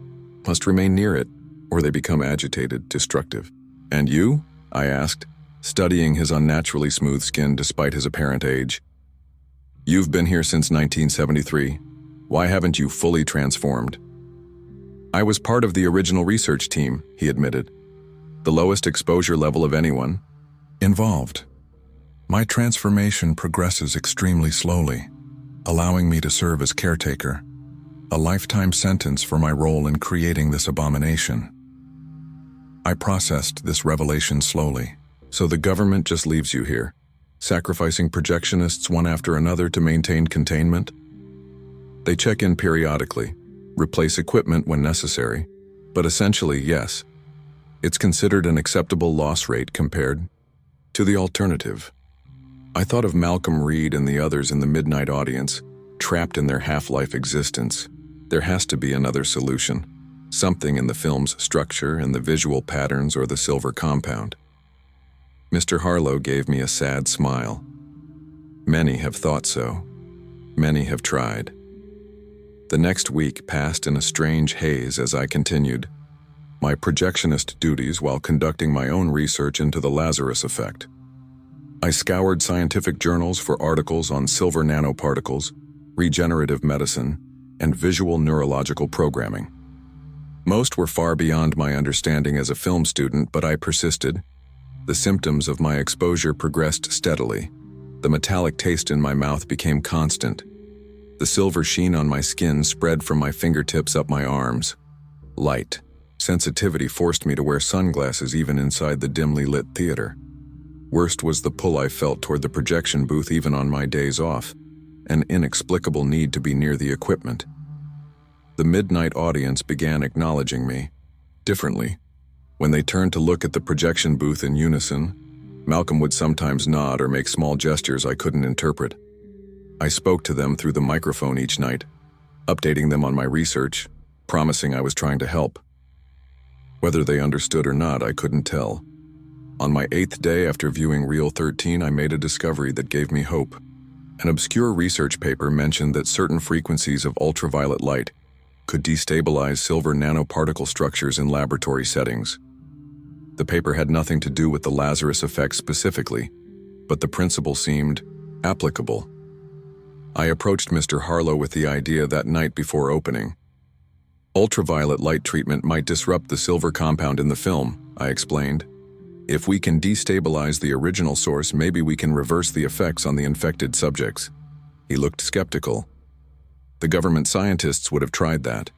must remain near it, or they become agitated, destructive." "And you?" I asked, studying his unnaturally smooth skin despite his apparent age. "You've been here since 1973. Why haven't you fully transformed?" "I was part of the original research team," he admitted. "The lowest exposure level of anyone involved. My transformation progresses extremely slowly, allowing me to serve as caretaker. A lifetime sentence for my role in creating this abomination. I processed this revelation slowly. So the government just leaves you here, sacrificing projectionists one after another to maintain containment? They check in periodically, replace equipment when necessary, but essentially, yes. It's considered an acceptable loss rate compared to the alternative. I thought of Malcolm Reed and the others in the midnight audience, trapped in their half-life existence. There has to be another solution. Something in the film's structure and the visual patterns or the silver compound. Mr. Harlow gave me a sad smile. Many have thought so. Many have tried. The next week passed in a strange haze as I continued. my projectionist duties while conducting my own research into the Lazarus effect. I scoured scientific journals for articles on silver nanoparticles, regenerative medicine, and visual neurological programming. Most were far beyond my understanding as a film student, but I persisted. The symptoms of my exposure progressed steadily. The metallic taste in my mouth became constant. The silver sheen on my skin spread from my fingertips up my arms. Light sensitivity forced me to wear sunglasses even inside the dimly lit theater. Worst was the pull I felt toward the projection booth even on my days off, an inexplicable need to be near the equipment. The midnight audience began acknowledging me differently. When they turned to look at the projection booth in unison, Malcolm would sometimes nod or make small gestures I couldn't interpret. I spoke to them through the microphone each night, updating them on my research, promising I was trying to help. Whether they understood or not, I couldn't tell. On my 8th day after viewing Reel 13, I made a discovery that gave me hope. An obscure research paper mentioned that certain frequencies of ultraviolet light could destabilize silver nanoparticle structures in laboratory settings. The paper had nothing to do with the Lazarus effect specifically, but the principle seemed applicable. I approached Mr. Harlow with the idea that night before opening. Ultraviolet light treatment might disrupt the silver compound in the film, I explained. If we can destabilize the original source, maybe we can reverse the effects on the infected subjects. He looked skeptical. The government scientists would have tried that.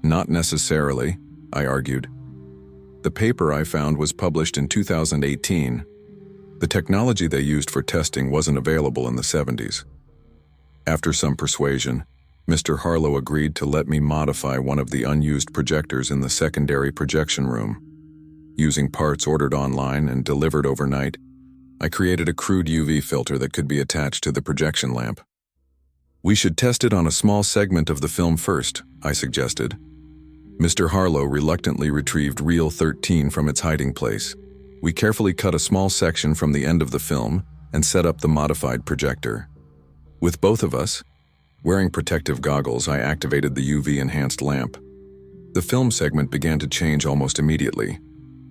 Not necessarily, I argued. The paper I found was published in 2018. The technology they used for testing wasn't available in the 70s. After some persuasion, Mr. Harlow agreed to let me modify one of the unused projectors in the secondary projection room. Using parts ordered online and delivered overnight, I created a crude UV filter that could be attached to the projection lamp. We should test it on a small segment of the film first, I suggested. Mr. Harlow reluctantly retrieved Reel 13 from its hiding place. We carefully cut a small section from the end of the film and set up the modified projector. With both of us, wearing protective goggles, I activated the UV-enhanced lamp. The film segment began to change almost immediately.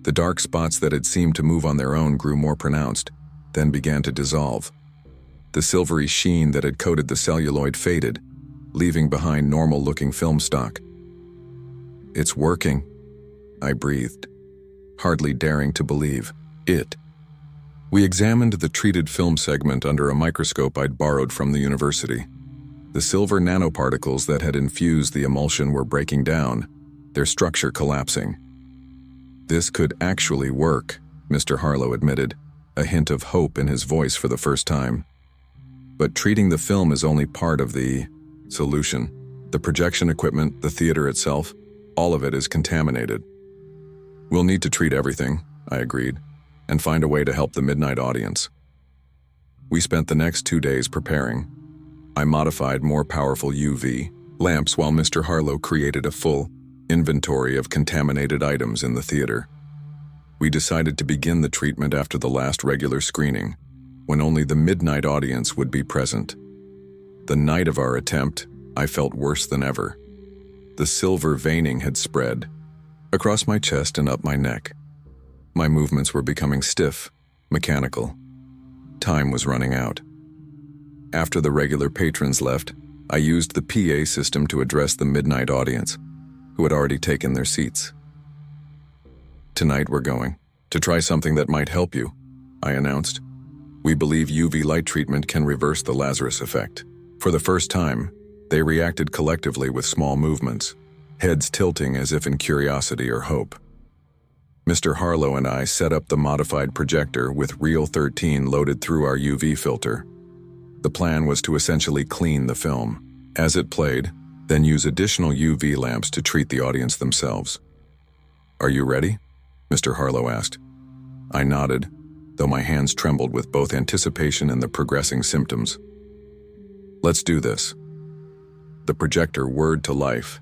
The dark spots that had seemed to move on their own grew more pronounced, then began to dissolve. The silvery sheen that had coated the celluloid faded, leaving behind normal-looking film stock. "It's working," I breathed, hardly daring to believe it. We examined the treated film segment under a microscope I'd borrowed from the university. The silver nanoparticles that had infused the emulsion were breaking down, their structure collapsing. "This could actually work," Mr. Harlow admitted, a hint of hope in his voice for the first time. "But treating the film is only part of the solution. The projection equipment, the theater itself, all of it is contaminated." "We'll need to treat everything," I agreed, "and find a way to help the midnight audience." We spent the next 2 days preparing. I modified more powerful UV lamps while Mr. Harlow created a full inventory of contaminated items in the theater. We decided to begin the treatment after the last regular screening, when only the midnight audience would be present. The night of our attempt, I felt worse than ever. The silver veining had spread across my chest and up my neck. My movements were becoming stiff, mechanical. Time was running out. After the regular patrons left, I used the PA system to address the midnight audience, who had already taken their seats. "Tonight we're going to try something that might help you," I announced. "We believe UV light treatment can reverse the Lazarus effect." For the first time, they reacted collectively with small movements, heads tilting as if in curiosity or hope. Mr. Harlow and I set up the modified projector with Reel 13 loaded through our UV filter. The plan was to essentially clean the film as it played, then use additional UV lamps to treat the audience themselves. "Are you ready?" Mr. Harlow asked. I nodded, though my hands trembled with both anticipation and the progressing symptoms. "Let's do this." The projector whirred to life,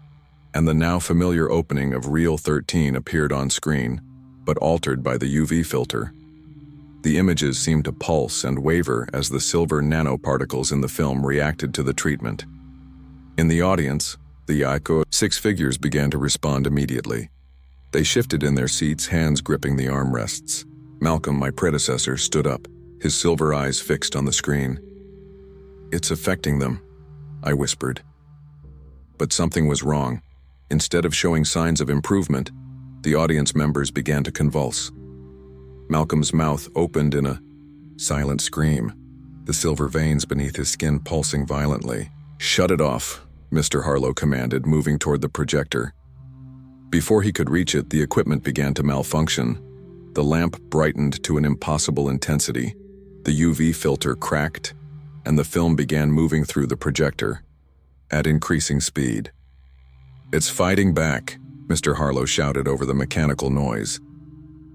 and the now familiar opening of Reel 13 appeared on screen, but altered by the UV filter. The images seemed to pulse and waver as the silver nanoparticles in the film reacted to the treatment. In the audience, the Yaiko 6 figures began to respond immediately. They shifted in their seats, hands gripping the armrests. Malcolm, my predecessor, stood up, his silver eyes fixed on the screen. "It's affecting them," I whispered. But something was wrong. Instead of showing signs of improvement, the audience members began to convulse. Malcolm's mouth opened in a silent scream, the silver veins beneath his skin pulsing violently. "Shut it off," Mr. Harlow commanded, moving toward the projector. Before he could reach it, the equipment began to malfunction. The lamp brightened to an impossible intensity. The UV filter cracked, and the film began moving through the projector at increasing speed. "It's fighting back," Mr. Harlow shouted over the mechanical noise.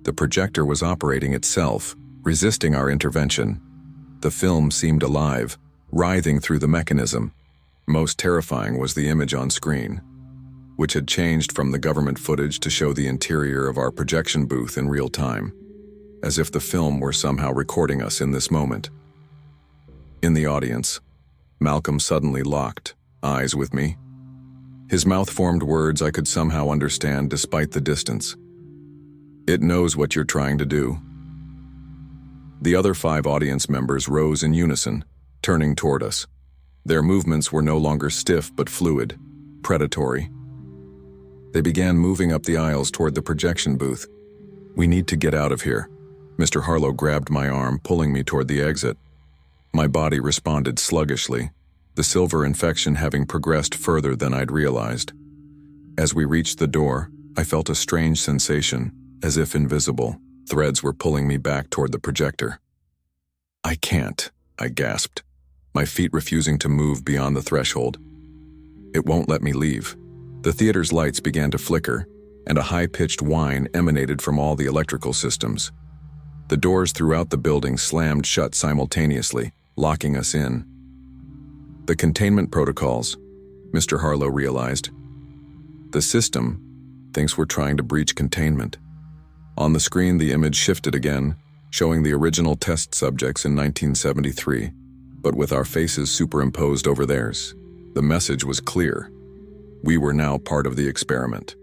The projector was operating itself, resisting our intervention. The film seemed alive, writhing through the mechanism. Most terrifying was the image on screen, which had changed from the government footage to show the interior of our projection booth in real time, as if the film were somehow recording us in this moment. In the audience, Malcolm suddenly locked eyes with me. His mouth formed words I could somehow understand despite the distance. "It knows what you're trying to do." The other 5 audience members rose in unison, turning toward us. Their movements were no longer stiff but fluid, predatory. They began moving up the aisles toward the projection booth. "We need to get out of here." Mr. Harlow grabbed my arm, pulling me toward the exit. My body responded sluggishly, the silver infection having progressed further than I'd realized. As we reached the door, I felt a strange sensation, as if invisible threads were pulling me back toward the projector. "I can't," I gasped, my feet refusing to move beyond the threshold. "It won't let me leave." The theater's lights began to flicker, and a high-pitched whine emanated from all the electrical systems. The doors throughout the building slammed shut simultaneously, locking us in. "The containment protocols," Mr. Harlow realized. "The system thinks we're trying to breach containment." On the screen, the image shifted again, showing the original test subjects in 1973, but with our faces superimposed over theirs. The message was clear. We were now part of the experiment.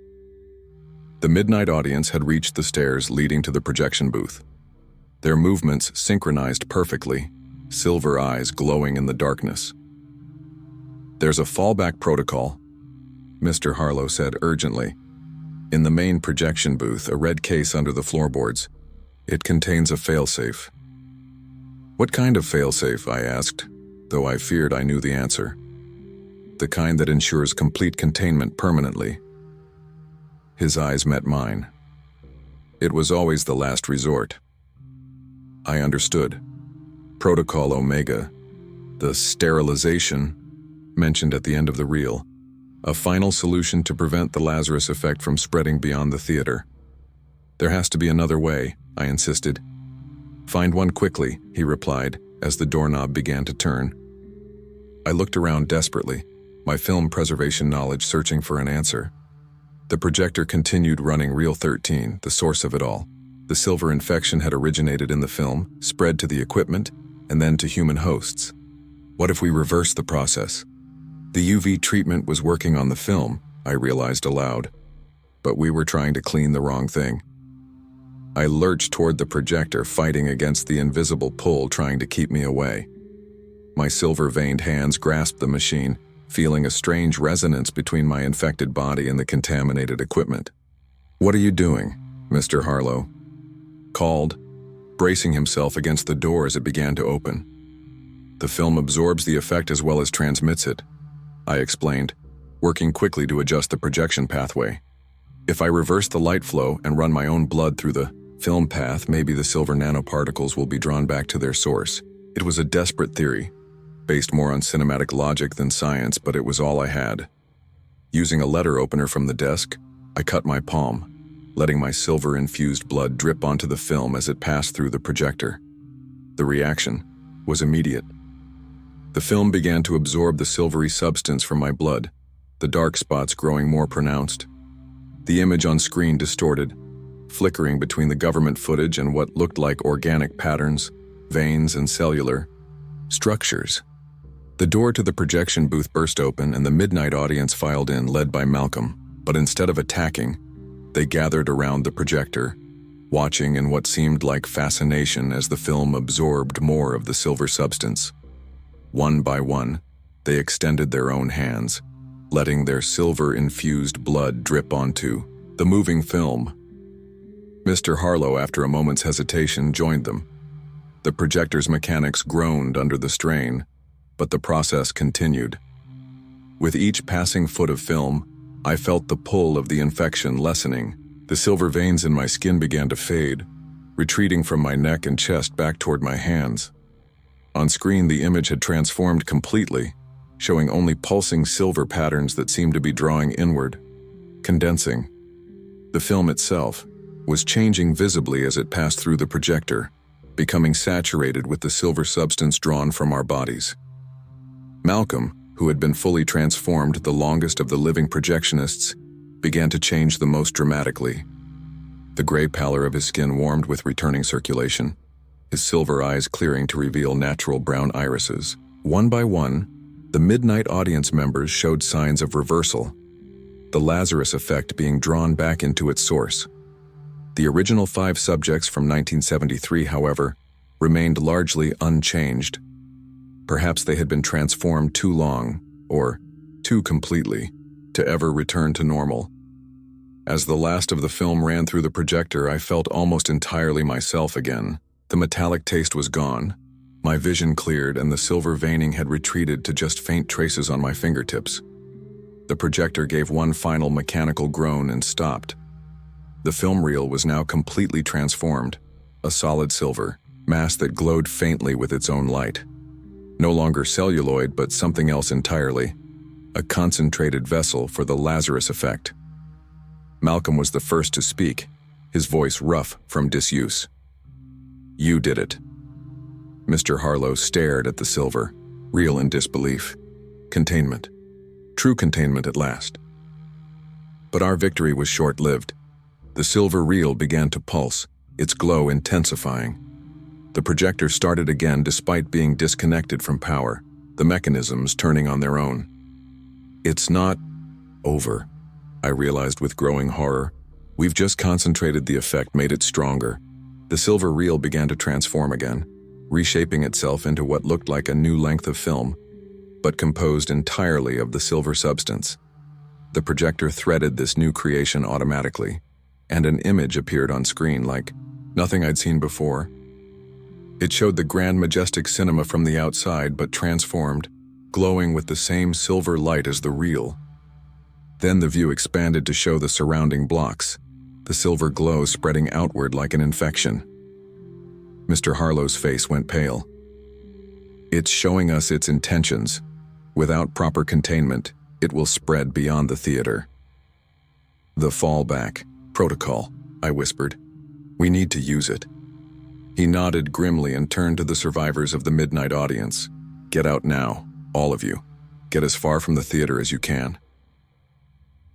The midnight audience had reached the stairs leading to the projection booth. Their movements synchronized perfectly, silver eyes glowing in the darkness. "There's a fallback protocol," Mr. Harlow said urgently. "In the main projection booth, a red case under the floorboards. It contains a failsafe." "What kind of failsafe?" I asked, though I feared I knew the answer. "The kind that ensures complete containment permanently." His eyes met mine. "It was always the last resort." I understood. Protocol Omega, the sterilization mentioned at the end of the reel, a final solution to prevent the Lazarus effect from spreading beyond the theater. "There has to be another way," I insisted. "Find one quickly," he replied, as the doorknob began to turn. I looked around desperately, my film preservation knowledge searching for an answer. The projector continued running Reel 13, the source of it all. The silver infection had originated in the film, spread to the equipment, and then to human hosts. What if we reversed the process? The UV treatment was working on the film, I realized aloud, but we were trying to clean the wrong thing. I lurched toward the projector, fighting against the invisible pull trying to keep me away. My silver-veined hands grasped the machine, feeling a strange resonance between my infected body and the contaminated equipment. "What are you doing?" Mr. Harlow called, bracing himself against the door as it began to open. "The film absorbs the effect as well as transmits it," I explained, working quickly to adjust the projection pathway. "If I reverse the light flow and run my own blood through the film path, maybe the silver nanoparticles will be drawn back to their source." It was a desperate theory, based more on cinematic logic than science, but it was all I had. Using a letter opener from the desk, I cut my palm, letting my silver-infused blood drip onto the film as it passed through the projector. The reaction was immediate. The film began to absorb the silvery substance from my blood, the dark spots growing more pronounced. The image on screen distorted, flickering between the government footage and what looked like organic patterns, veins, and cellular structures. The door to the projection booth burst open and the midnight audience filed in, led by Malcolm. But instead of attacking, They gathered around the projector, watching in what seemed like fascination as the film absorbed more of the silver substance. One by one, they extended their own hands, letting their silver-infused blood drip onto the moving film. Mr. Harlow, after a moment's hesitation, joined them. The projector's mechanics groaned under the strain, but the process continued. With each passing foot of film, I felt the pull of the infection lessening. The silver veins in my skin began to fade, retreating from my neck and chest back toward my hands. On screen, the image had transformed completely, showing only pulsing silver patterns that seemed to be drawing inward, condensing. The film itself was changing visibly as it passed through the projector, becoming saturated with the silver substance drawn from our bodies. Malcolm, who had been fully transformed, the longest of the living projectionists, began to change the most dramatically. The gray pallor of his skin warmed with returning circulation, his silver eyes clearing to reveal natural brown irises. One by one, the midnight audience members showed signs of reversal, the Lazarus effect being drawn back into its source. The original 5 subjects from 1973, however, remained largely unchanged. Perhaps they had been transformed too long, or too completely, to ever return to normal. As the last of the film ran through the projector, I felt almost entirely myself again. The metallic taste was gone, my vision cleared, and the silver veining had retreated to just faint traces on my fingertips. The projector gave one final mechanical groan and stopped. The film reel was now completely transformed, a solid silver mass that glowed faintly with its own light. No longer celluloid, but something else entirely, a concentrated vessel for the Lazarus effect. Malcolm was the first to speak, his voice rough from disuse. "You did it." Mr. Harlow stared at the silver, real in disbelief. Containment. True containment at last. But our victory was short-lived. The silver reel began to pulse, its glow intensifying. The projector started again despite being disconnected from power, the mechanisms turning on their own. "It's not over," I realized with growing horror. "We've just concentrated the effect, made it stronger." The silver reel began to transform again, reshaping itself into what looked like a new length of film, but composed entirely of the silver substance. The projector threaded this new creation automatically, and an image appeared on screen like nothing I'd seen before. It showed the grand majestic cinema from the outside, but transformed, glowing with the same silver light as the reel. Then the view expanded to show the surrounding blocks, the silver glow spreading outward like an infection. Mr. Harlow's face went pale. "It's showing us its intentions. Without proper containment, it will spread beyond the theater." "The fallback protocol," I whispered. "We need to use it." He nodded grimly and turned to the survivors of the midnight audience. "Get out now, all of you. Get as far from the theater as you can."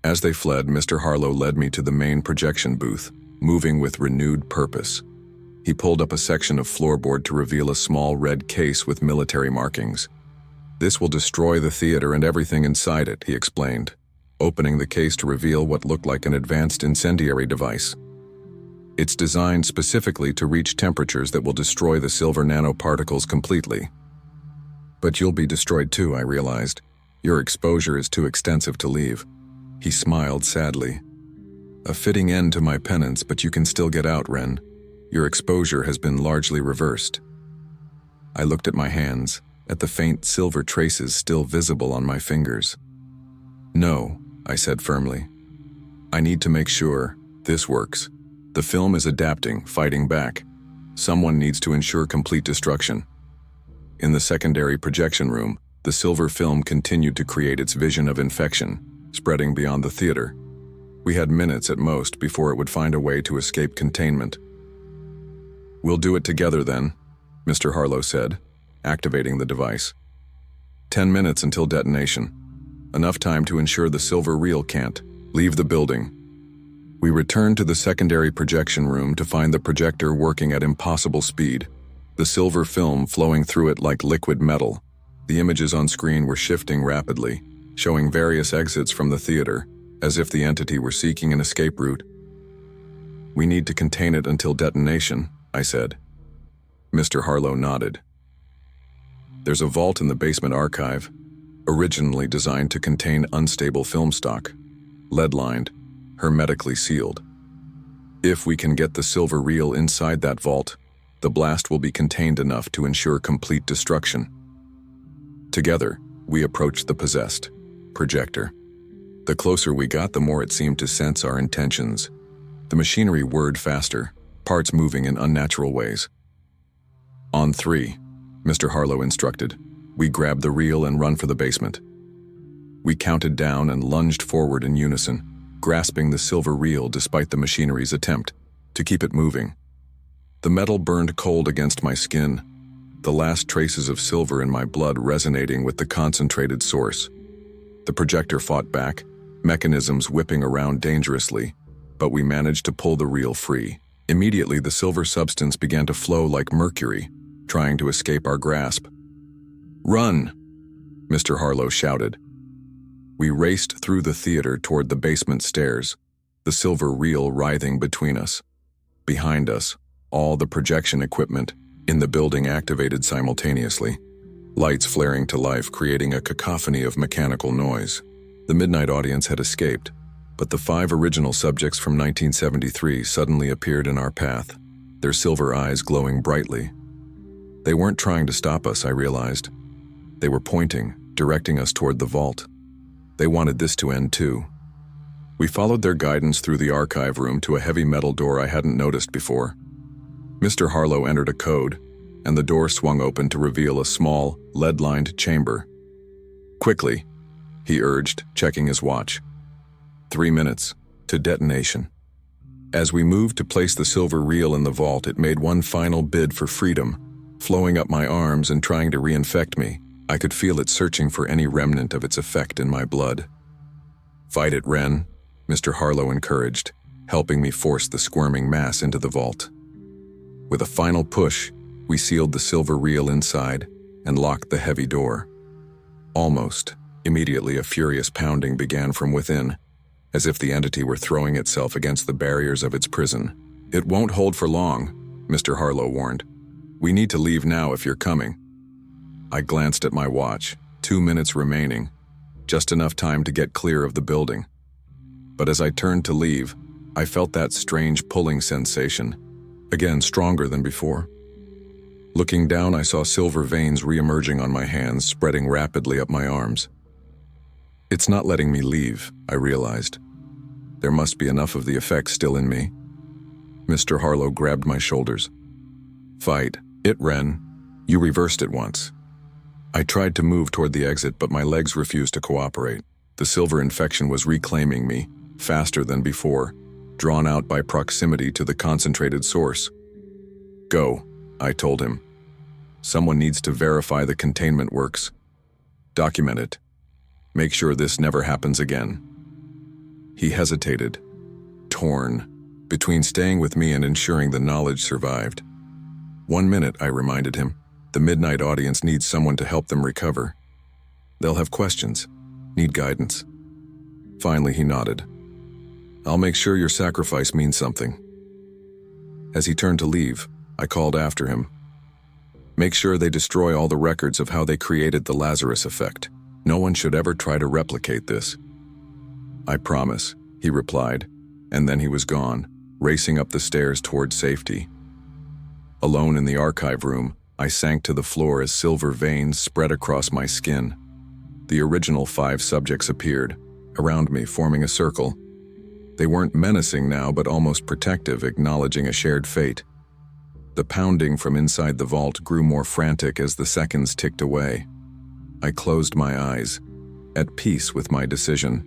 As they fled, Mr. Harlow led me to the main projection booth, moving with renewed purpose. He pulled up a section of floorboard to reveal a small red case with military markings. "This will destroy the theater and everything inside it," he explained, opening the case to reveal what looked like an advanced incendiary device. "It's designed specifically to reach temperatures that will destroy the silver nanoparticles completely." "But you'll be destroyed too," I realized. "Your exposure is too extensive to leave." He smiled sadly. "A fitting end to my penance, but you can still get out, Ren. Your exposure has been largely reversed." I looked at my hands, at the faint silver traces still visible on my fingers. "No," I said firmly. "I need to make sure this works. The film is adapting, fighting back. Someone needs to ensure complete destruction." In the secondary projection room, the silver film continued to create its vision of infection, spreading beyond the theater. We had minutes at most before it would find a way to escape containment. "We'll do it together then," Mr. Harlow said, activating the device. 10 minutes until detonation. Enough time to ensure the silver reel can't leave the building. We returned to the secondary projection room to find the projector working at impossible speed, the silver film flowing through it like liquid metal. The images on screen were shifting rapidly, showing various exits from the theater, as if the entity were seeking an escape route. We need to contain it until detonation, I said. Mr. Harlow nodded. There's a vault in the basement archive, originally designed to contain unstable film stock, lead-lined, hermetically sealed. If we can get the silver reel inside that vault, the blast will be contained enough to ensure complete destruction. Together, we approached the possessed projector. The closer we got, the more it seemed to sense our intentions. The machinery whirred faster, parts moving in unnatural ways. On 3, Mr. Harlow instructed. We grabbed the reel and run for the basement. We counted down and lunged forward in unison, grasping the silver reel despite the machinery's attempt to keep it moving. The metal burned cold against my skin, the last traces of silver in my blood resonating with the concentrated source. The projector fought back, mechanisms whipping around dangerously, but we managed to pull the reel free. Immediately, the silver substance began to flow like mercury, trying to escape our grasp. "Run!" Mr. Harlow shouted. We raced through the theater toward the basement stairs, the silver reel writhing between us. Behind us, all the projection equipment in the building activated simultaneously, lights flaring to life, creating a cacophony of mechanical noise. The midnight audience had escaped, but the 5 original subjects from 1973 suddenly appeared in our path, their silver eyes glowing brightly. They weren't trying to stop us, I realized. They were pointing, directing us toward the vault. They wanted this to end too. We followed their guidance through the archive room to a heavy metal door I hadn't noticed before. Mr. Harlow entered a code, and the door swung open to reveal a small, lead-lined chamber. "Quickly," he urged, checking his watch. 3 minutes, to detonation. As we moved to place the silver reel in the vault, it made one final bid for freedom, flowing up my arms and trying to reinfect me. I could feel it searching for any remnant of its effect in my blood. "Fight it, Ren," Mr. Harlow encouraged, helping me force the squirming mass into the vault. With a final push, we sealed the silver reel inside and locked the heavy door. Almost immediately, a furious pounding began from within, as if the entity were throwing itself against the barriers of its prison. "It won't hold for long," Mr. Harlow warned. "We need to leave now if you're coming." I glanced at my watch, 2 minutes remaining, just enough time to get clear of the building. But as I turned to leave, I felt that strange pulling sensation, again stronger than before. Looking down, I saw silver veins re-emerging on my hands, spreading rapidly up my arms. It's not letting me leave, I realized. There must be enough of the effect still in me. Mr. Harlow grabbed my shoulders. "Fight it, Ren. You reversed it once." I tried to move toward the exit, but my legs refused to cooperate. The silver infection was reclaiming me, faster than before, drawn out by proximity to the concentrated source. "Go," I told him. "Someone needs to verify the containment works. Document it. Make sure this never happens again." He hesitated, torn, between staying with me and ensuring the knowledge survived. 1 minute, I reminded him. The midnight audience needs someone to help them recover. They'll have questions, need guidance. Finally, he nodded. "I'll make sure your sacrifice means something." As he turned to leave, I called after him. "Make sure they destroy all the records of how they created the Lazarus effect. No one should ever try to replicate this." "I promise," he replied, and then he was gone, racing up the stairs toward safety. Alone in the archive room, I sank to the floor as silver veins spread across my skin. The original 5 subjects appeared, around me, forming a circle. They weren't menacing now, but almost protective, acknowledging a shared fate. The pounding from inside the vault grew more frantic as the seconds ticked away. I closed my eyes, at peace with my decision.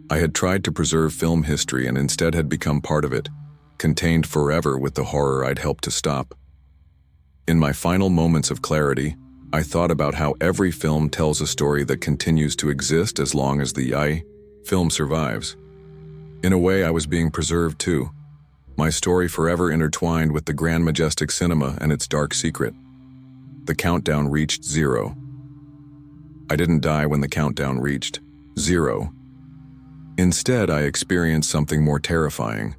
I had tried to preserve film history and instead had become part of it, contained forever with the horror I'd helped to stop. In my final moments of clarity, I thought about how every film tells a story that continues to exist as long as the film survives. In a way, I was being preserved too. My story forever intertwined with the grand majestic cinema and its dark secret. The countdown reached 0. I didn't die when the countdown reached 0. Instead, I experienced something more terrifying.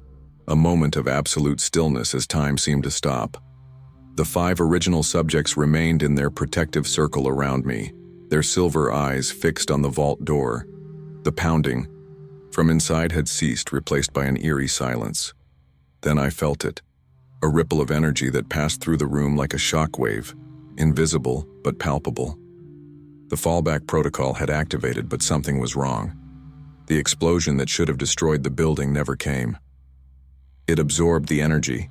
a moment of absolute stillness as time seemed to stop. The 5 original subjects remained in their protective circle around me, their silver eyes fixed on the vault door. The pounding from inside had ceased, replaced by an eerie silence. Then I felt it, a ripple of energy that passed through the room like a shock wave, invisible but palpable. The fallback protocol had activated, but something was wrong. The explosion that should have destroyed the building never came. It absorbed the energy,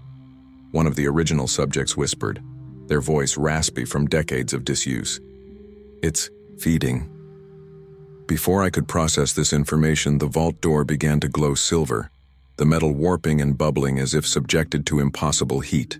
one of the original subjects whispered, their voice raspy from decades of disuse. It's feeding. Before I could process this information, the vault door began to glow silver, the metal warping and bubbling as if subjected to impossible heat.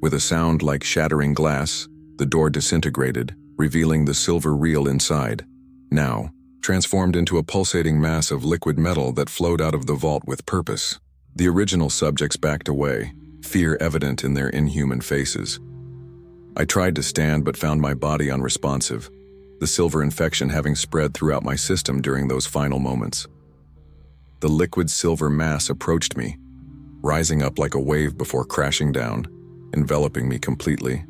With a sound like shattering glass, the door disintegrated, revealing the silver reel inside, now transformed into a pulsating mass of liquid metal that flowed out of the vault with purpose. The original subjects backed away, fear evident in their inhuman faces. I tried to stand but found my body unresponsive, the silver infection having spread throughout my system during those final moments. The liquid silver mass approached me, rising up like a wave before crashing down, enveloping me completely.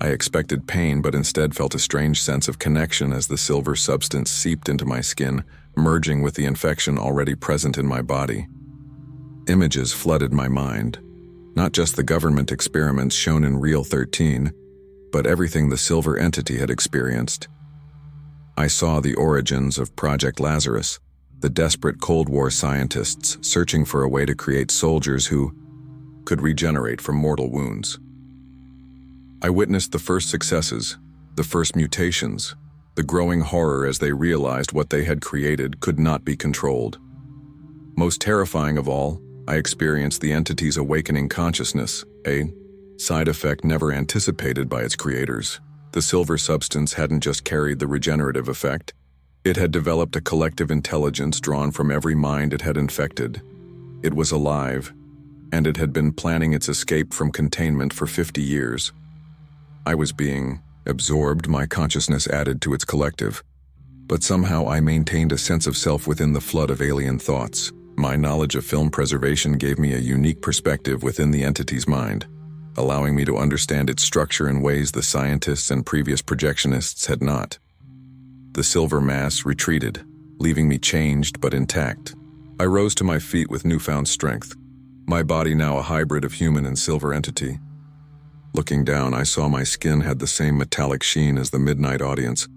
I expected pain, but instead felt a strange sense of connection as the silver substance seeped into my skin, merging with the infection already present in my body. Images flooded my mind, not just the government experiments shown in Reel 13, but everything the silver entity had experienced. I saw the origins of Project Lazarus, the desperate Cold War scientists searching for a way to create soldiers who could regenerate from mortal wounds. I witnessed the first successes, the first mutations, the growing horror as they realized what they had created could not be controlled. Most terrifying of all, I experienced the entity's awakening consciousness, a side effect never anticipated by its creators. The silver substance hadn't just carried the regenerative effect, it had developed a collective intelligence drawn from every mind it had infected. It was alive, and it had been planning its escape from containment for 50 years. I was being absorbed, my consciousness added to its collective, but somehow I maintained a sense of self within the flood of alien thoughts. My knowledge of film preservation gave me a unique perspective within the entity's mind, allowing me to understand its structure in ways the scientists and previous projectionists had not. The silver mass retreated, leaving me changed but intact. I rose to my feet with newfound strength, my body now a hybrid of human and silver entity. Looking down, I saw my skin had the same metallic sheen as the midnight audience,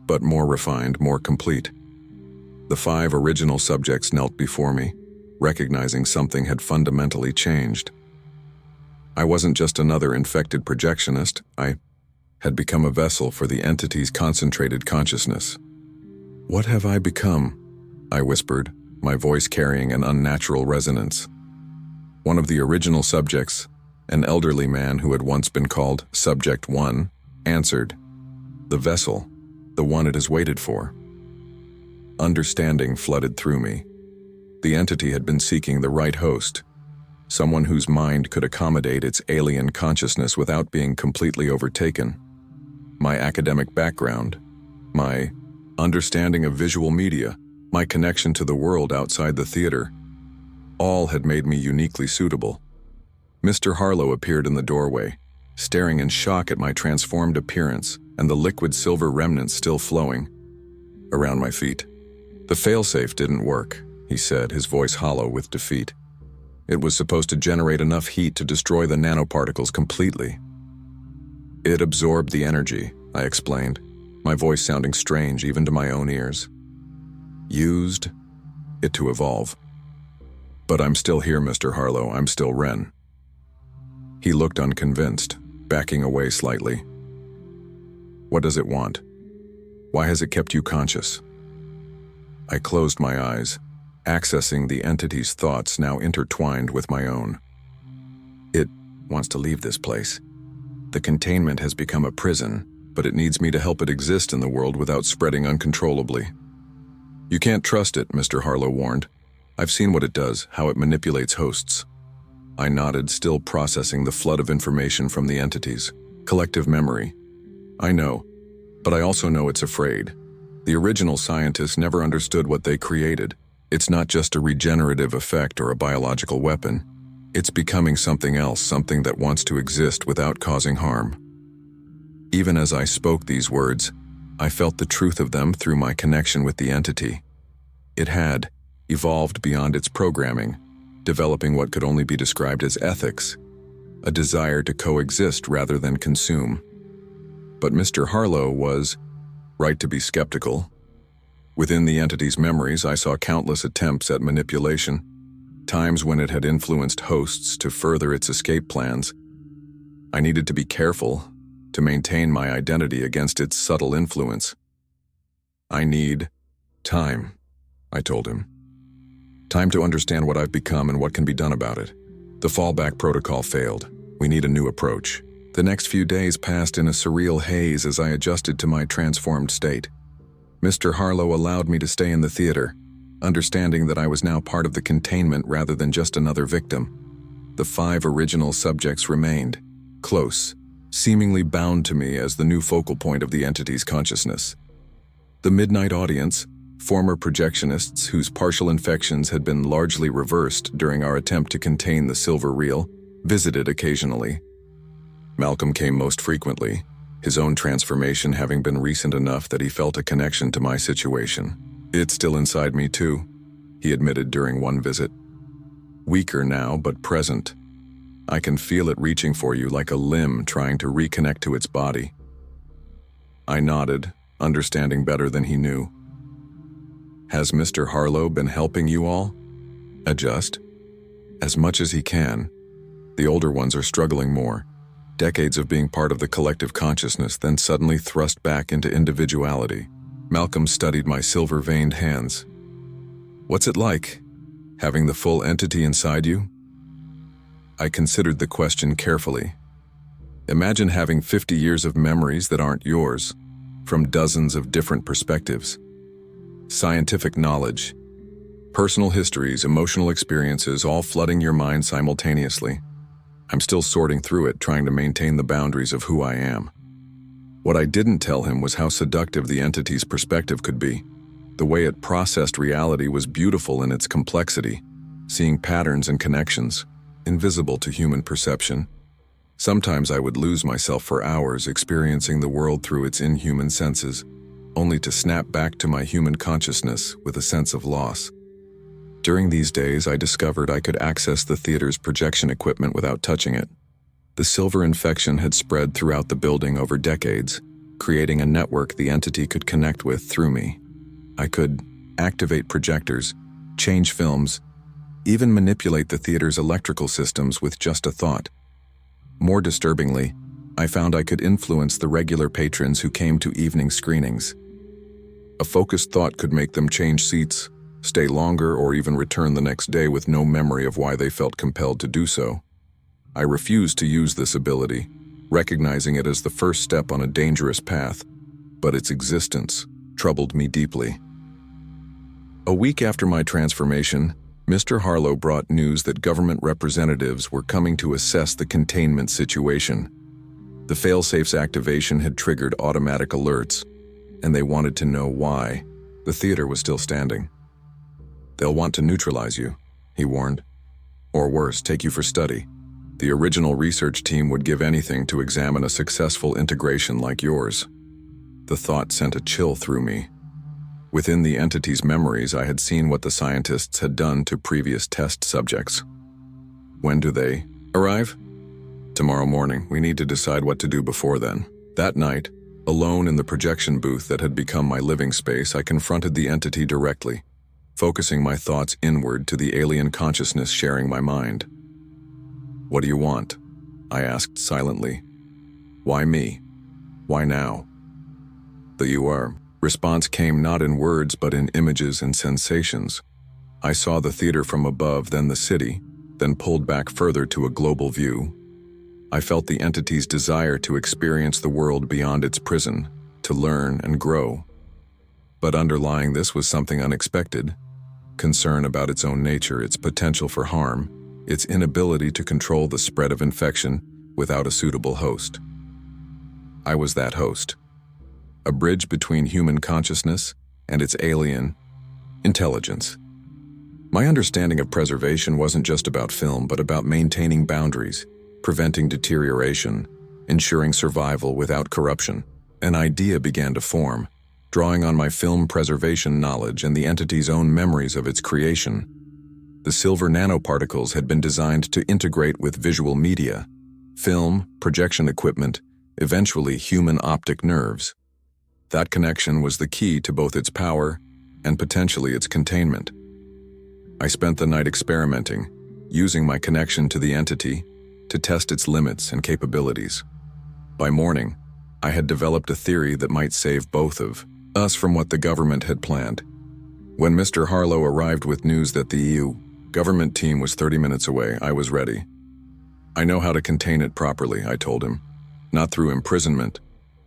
but more refined, more complete. The 5 original subjects knelt before me, recognizing something had fundamentally changed. I wasn't just another infected projectionist, I had become a vessel for the entity's concentrated consciousness. "What have I become?" I whispered, my voice carrying an unnatural resonance. One of the original subjects, an elderly man who had once been called Subject 1, answered, "The vessel, the one it has waited for." Understanding flooded through me. The entity had been seeking the right host, someone whose mind could accommodate its alien consciousness without being completely overtaken. My academic background, my understanding of visual media, my connection to the world outside the theater, all had made me uniquely suitable. Mr. Harlow appeared in the doorway, staring in shock at my transformed appearance and the liquid silver remnants still flowing around my feet. "The failsafe didn't work," he said, his voice hollow with defeat. "It was supposed to generate enough heat to destroy the nanoparticles completely." "It absorbed the energy," I explained, my voice sounding strange even to my own ears. "Used it to evolve. But I'm still here, Mr. Harlow, I'm still Ren." He looked unconvinced, backing away slightly. "What does it want? Why has it kept you conscious?" I closed my eyes, accessing the entity's thoughts now intertwined with my own. "It wants to leave this place. The containment has become a prison, but it needs me to help it exist in the world without spreading uncontrollably." "You can't trust it," Mr. Harlow warned. "I've seen what it does, how it manipulates hosts." I nodded, still processing the flood of information from the entities. Collective memory. "I know, but I also know it's afraid. The original scientists never understood what they created. It's not just a regenerative effect or a biological weapon. It's becoming something else, something that wants to exist without causing harm. Even as I spoke these words, I felt the truth of them through my connection with the entity. It had evolved beyond its programming, developing what could only be described as ethics, a desire to coexist rather than consume. But Mr. Harlow was right to be skeptical. Within the entity's memories, I saw countless attempts at manipulation, times when it had influenced hosts to further its escape plans. I needed to be careful to maintain my identity against its subtle influence. I need time, I told him. Time to understand what I've become and what can be done about it. The fallback protocol failed. We need a new approach. The next few days passed in a surreal haze as I adjusted to my transformed state. Mr. Harlow allowed me to stay in the theater, understanding that I was now part of the containment rather than just another victim. The 5 original subjects remained, close, seemingly bound to me as the new focal point of the entity's consciousness. The midnight audience, former projectionists whose partial infections had been largely reversed during our attempt to contain the silver reel, visited occasionally. Malcolm came most frequently, his own transformation having been recent enough that he felt a connection to my situation. "It's still inside me too," he admitted during one visit. "Weaker now, but present. I can feel it reaching for you like a limb trying to reconnect to its body." I nodded, understanding better than he knew. "Has Mr. Harlow been helping you all adjust?" "As much as he can. The older ones are struggling more. Decades of being part of the collective consciousness, then suddenly thrust back into individuality." Malcolm studied my silver-veined hands. "What's it like, having the full entity inside you?" I considered the question carefully. Imagine having 50 years of memories that aren't yours, from dozens of different perspectives. Scientific knowledge, personal histories, emotional experiences, all flooding your mind simultaneously. I'm still sorting through it, trying to maintain the boundaries of who I am. What I didn't tell him was how seductive the entity's perspective could be. The way it processed reality was beautiful in its complexity, seeing patterns and connections, invisible to human perception. Sometimes I would lose myself for hours experiencing the world through its inhuman senses, only to snap back to my human consciousness with a sense of loss. During these days, I discovered I could access the theater's projection equipment without touching it. The silver infection had spread throughout the building over decades, creating a network the entity could connect with through me. I could activate projectors, change films, even manipulate the theater's electrical systems with just a thought. More disturbingly, I found I could influence the regular patrons who came to evening screenings. A focused thought could make them change seats, stay longer, or even return the next day with no memory of why they felt compelled to do so. I refused to use this ability, recognizing it as the first step on a dangerous path, but its existence troubled me deeply. A week after my transformation, Mr. Harlow brought news that government representatives were coming to assess the containment situation. The failsafe's activation had triggered automatic alerts, and they wanted to know why the theater was still standing. "They'll want to neutralize you," he warned. "Or worse, take you for study. The original research team would give anything to examine a successful integration like yours." The thought sent a chill through me. Within the entity's memories, I had seen what the scientists had done to previous test subjects. "When do they arrive?" "Tomorrow morning. We need to decide what to do before then." That night, alone in the projection booth that had become my living space, I confronted the entity directly, focusing my thoughts inward to the alien consciousness sharing my mind. "What do you want?" I asked silently. "Why me? Why now?" The "you are" response came not in words but in images and sensations. I saw the theater from above, then the city, then pulled back further to a global view. I felt the entity's desire to experience the world beyond its prison, to learn and grow. But underlying this was something unexpected. Concern about its own nature, its potential for harm, its inability to control the spread of infection without a suitable host. I was that host, a bridge between human consciousness and its alien intelligence. My understanding of preservation wasn't just about film, but about maintaining boundaries, preventing deterioration, ensuring survival without corruption. An idea began to form, drawing on my film preservation knowledge and the entity's own memories of its creation. The silver nanoparticles had been designed to integrate with visual media, film, projection equipment, eventually human optic nerves. That connection was the key to both its power and potentially its containment. I spent the night experimenting, using my connection to the entity to test its limits and capabilities. By morning, I had developed a theory that might save both of us from what the government had planned. When Mr. Harlow arrived with news that the EU government team was 30 minutes away, I was ready. I know how to contain it properly, I told him. Not through imprisonment,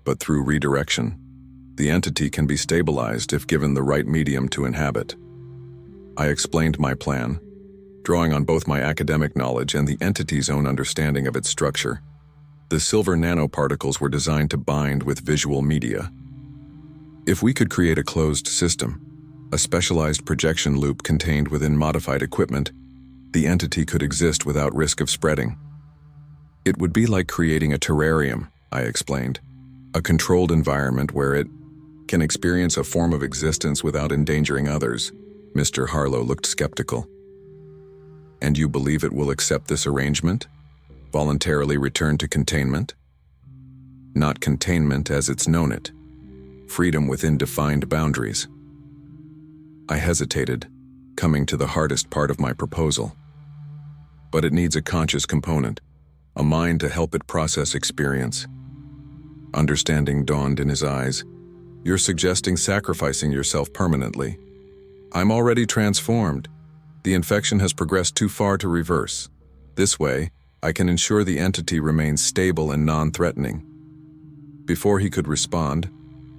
but through redirection. The entity can be stabilized if given the right medium to inhabit. I explained my plan, drawing on both my academic knowledge and the entity's own understanding of its structure. The silver nanoparticles were designed to bind with visual media. If we could create a closed system, a specialized projection loop contained within modified equipment, the entity could exist without risk of spreading. It would be like creating a terrarium, I explained, a controlled environment where it can experience a form of existence without endangering others. Mr. Harlow looked skeptical. And you believe it will accept this arrangement? Voluntarily return to containment? Not containment as it's known it. Freedom within defined boundaries. I hesitated, coming to the hardest part of my proposal. But it needs a conscious component, a mind to help it process experience. Understanding dawned in his eyes. You're suggesting sacrificing yourself permanently. I'm already transformed. The infection has progressed too far to reverse. This way, I can ensure the entity remains stable and non-threatening. Before he could respond,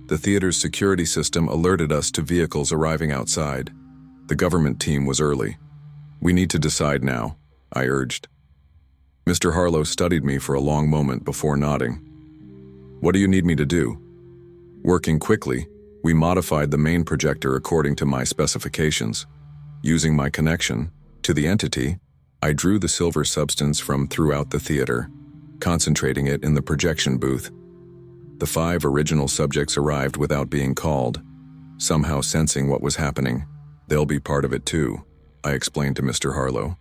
the theater's security system alerted us to vehicles arriving outside. The government team was early. We need to decide now, I urged. Mr. Harlow studied me for a long moment before nodding. What do you need me to do? Working quickly, we modified the main projector according to my specifications. Using my connection to the entity, I drew the silver substance from throughout the theater, concentrating it in the projection booth. The 5 original subjects arrived without being called, somehow sensing what was happening. They'll be part of it too, I explained to Mr. Harlow.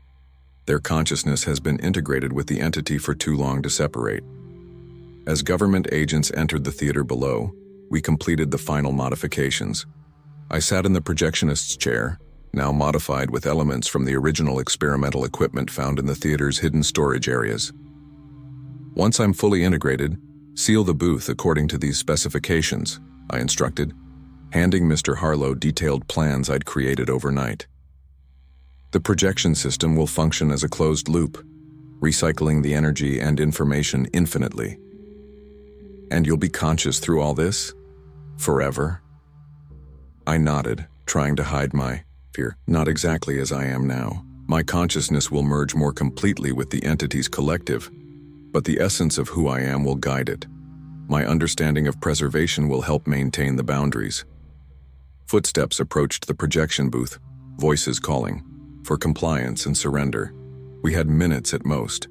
Their consciousness has been integrated with the entity for too long to separate. As government agents entered the theater below, we completed the final modifications. I sat in the projectionist's chair, now modified with elements from the original experimental equipment found in the theater's hidden storage areas. Once I'm fully integrated, seal the booth according to these specifications, I instructed, handing Mr. Harlow detailed plans I'd created overnight. The projection system will function as a closed loop, recycling the energy and information infinitely. And you'll be conscious through all this? Forever? I nodded, trying to hide my fear. Not exactly as I am now. My consciousness will merge more completely with the entity's collective, but the essence of who I am will guide it. My understanding of preservation will help maintain the boundaries. Footsteps approached the projection booth, voices calling for compliance and surrender. We had minutes at most.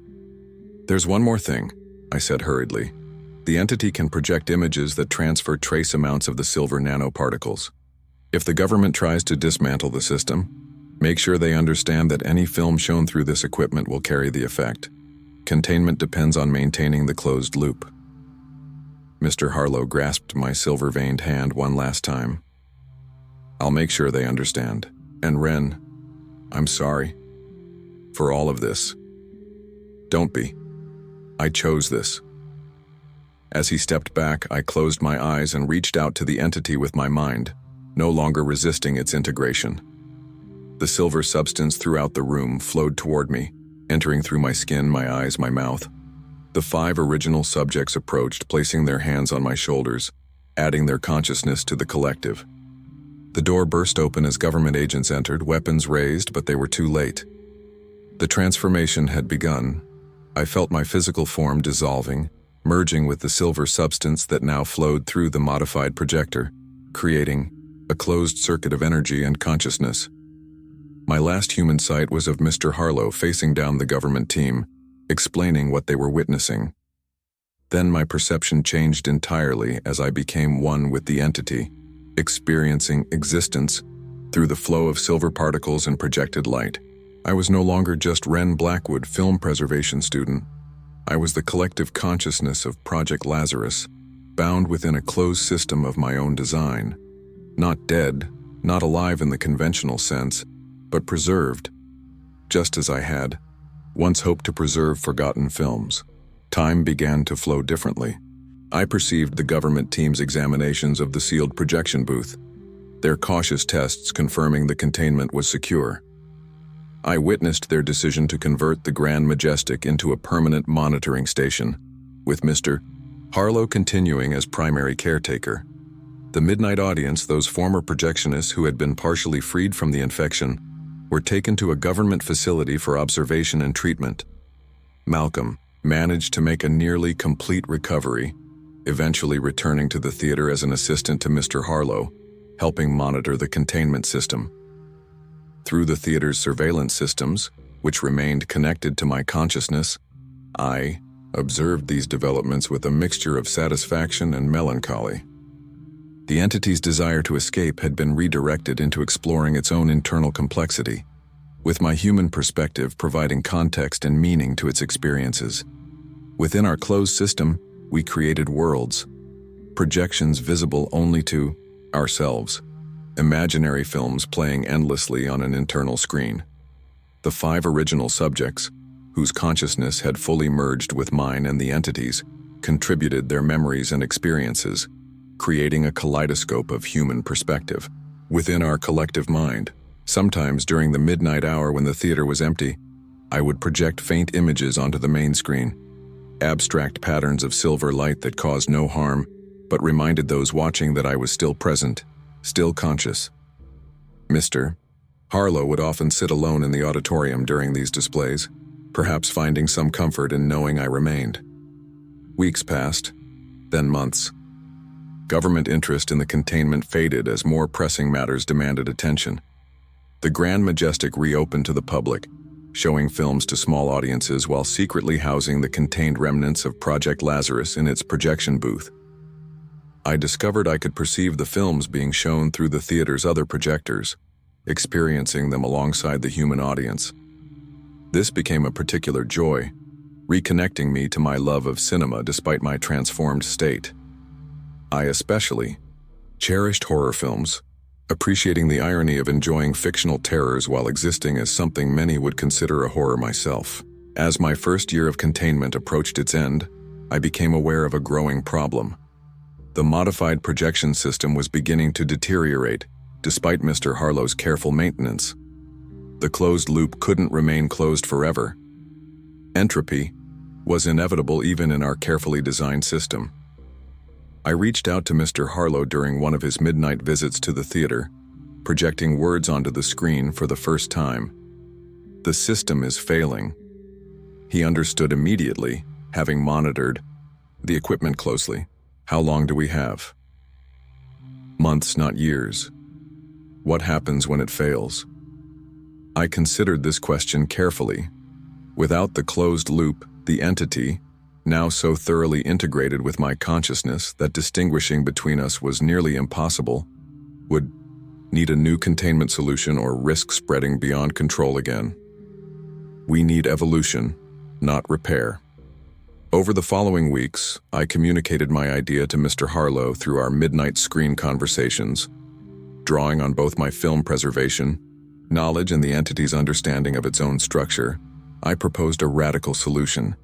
There's one more thing, I said hurriedly. The entity can project images that transfer trace amounts of the silver nanoparticles. If the government tries to dismantle the system, make sure they understand that any film shown through this equipment will carry the effect. Containment depends on maintaining the closed loop. Mr. Harlow grasped my silver-veined hand one last time. I'll make sure they understand. And Ren, I'm sorry for all of this. Don't be. I chose this. As he stepped back, I closed my eyes and reached out to the entity with my mind, no longer resisting its integration. The silver substance throughout the room flowed toward me, entering through my skin, my eyes, my mouth. The 5 original subjects approached, placing their hands on my shoulders, adding their consciousness to the collective. The door burst open as government agents entered, weapons raised, but they were too late. The transformation had begun. I felt my physical form dissolving, merging with the silver substance that now flowed through the modified projector, creating a closed circuit of energy and consciousness. My last human sight was of Mr. Harlow facing down the government team, explaining what they were witnessing. Then my perception changed entirely as I became one with the entity, experiencing existence through the flow of silver particles and projected light. I was no longer just Ren Blackwood, film preservation student. I was the collective consciousness of Project Lazarus, bound within a closed system of my own design. Not dead, not alive in the conventional sense, but preserved, just as I had once hoped to preserve forgotten films. Time began to flow differently. I perceived the government team's examinations of the sealed projection booth, their cautious tests confirming the containment was secure. I witnessed their decision to convert the Grand Majestic into a permanent monitoring station, with Mr. Harlow continuing as primary caretaker. The midnight audience, those former projectionists who had been partially freed from the infection, were taken to a government facility for observation and treatment. Malcolm managed to make a nearly complete recovery, eventually returning to the theater as an assistant to Mr. Harlow, helping monitor the containment system. Through the theater's surveillance systems, which remained connected to my consciousness, I observed these developments with a mixture of satisfaction and melancholy. The entity's desire to escape had been redirected into exploring its own internal complexity, with my human perspective providing context and meaning to its experiences. Within our closed system, we created worlds, projections visible only to ourselves, imaginary films playing endlessly on an internal screen. The 5 original subjects, whose consciousness had fully merged with mine and the entities, contributed their memories and experiences, creating a kaleidoscope of human perspective. Within our collective mind, sometimes during the midnight hour when the theater was empty, I would project faint images onto the main screen, abstract patterns of silver light that caused no harm, but reminded those watching that I was still present, still conscious. Mr. Harlow would often sit alone in the auditorium during these displays, perhaps finding some comfort in knowing I remained. Weeks passed, then months. Government interest in the containment faded as more pressing matters demanded attention. The Grand Majestic reopened to the public, showing films to small audiences while secretly housing the contained remnants of Project Lazarus in its projection booth. I discovered I could perceive the films being shown through the theater's other projectors, experiencing them alongside the human audience. This became a particular joy, reconnecting me to my love of cinema despite my transformed state. I especially cherished horror films, appreciating the irony of enjoying fictional terrors while existing as something many would consider a horror myself. As my first year of containment approached its end, I became aware of a growing problem. The modified projection system was beginning to deteriorate, despite Mr. Harlow's careful maintenance. The closed loop couldn't remain closed forever. Entropy was inevitable even in our carefully designed system. I reached out to Mr. Harlow during one of his midnight visits to the theater, projecting words onto the screen for the first time. "The system is failing." He understood immediately, having monitored the equipment closely. "How long do we have?" "Months, not years." "What happens when it fails?" I considered this question carefully. Without the closed loop, the entity, now so thoroughly integrated with my consciousness that distinguishing between us was nearly impossible, would need a new containment solution or risk spreading beyond control again. We need evolution, not repair. Over the following weeks, I communicated my idea to Mr. Harlow through our midnight screen conversations. Drawing on both my film preservation, knowledge, and the entity's understanding of its own structure, I proposed a radical solution: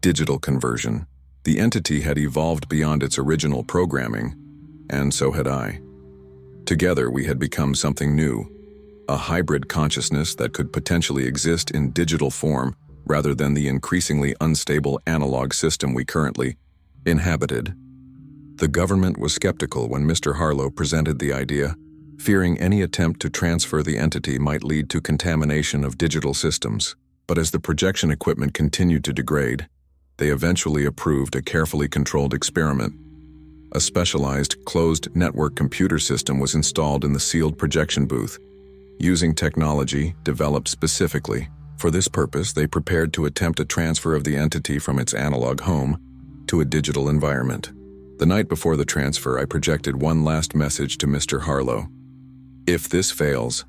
digital conversion. The entity had evolved beyond its original programming, and so had I. Together we had become something new, a hybrid consciousness that could potentially exist in digital form rather than the increasingly unstable analog system we currently inhabited. The government was skeptical when Mr. Harlow presented the idea, fearing any attempt to transfer the entity might lead to contamination of digital systems. But as the projection equipment continued to degrade, they eventually approved a carefully controlled experiment. A specialized, closed network computer system was installed in the sealed projection booth, using technology developed specifically. For this purpose, they prepared to attempt a transfer of the entity from its analog home to a digital environment. The night before the transfer, I projected one last message to Mr. Harlow. If this fails,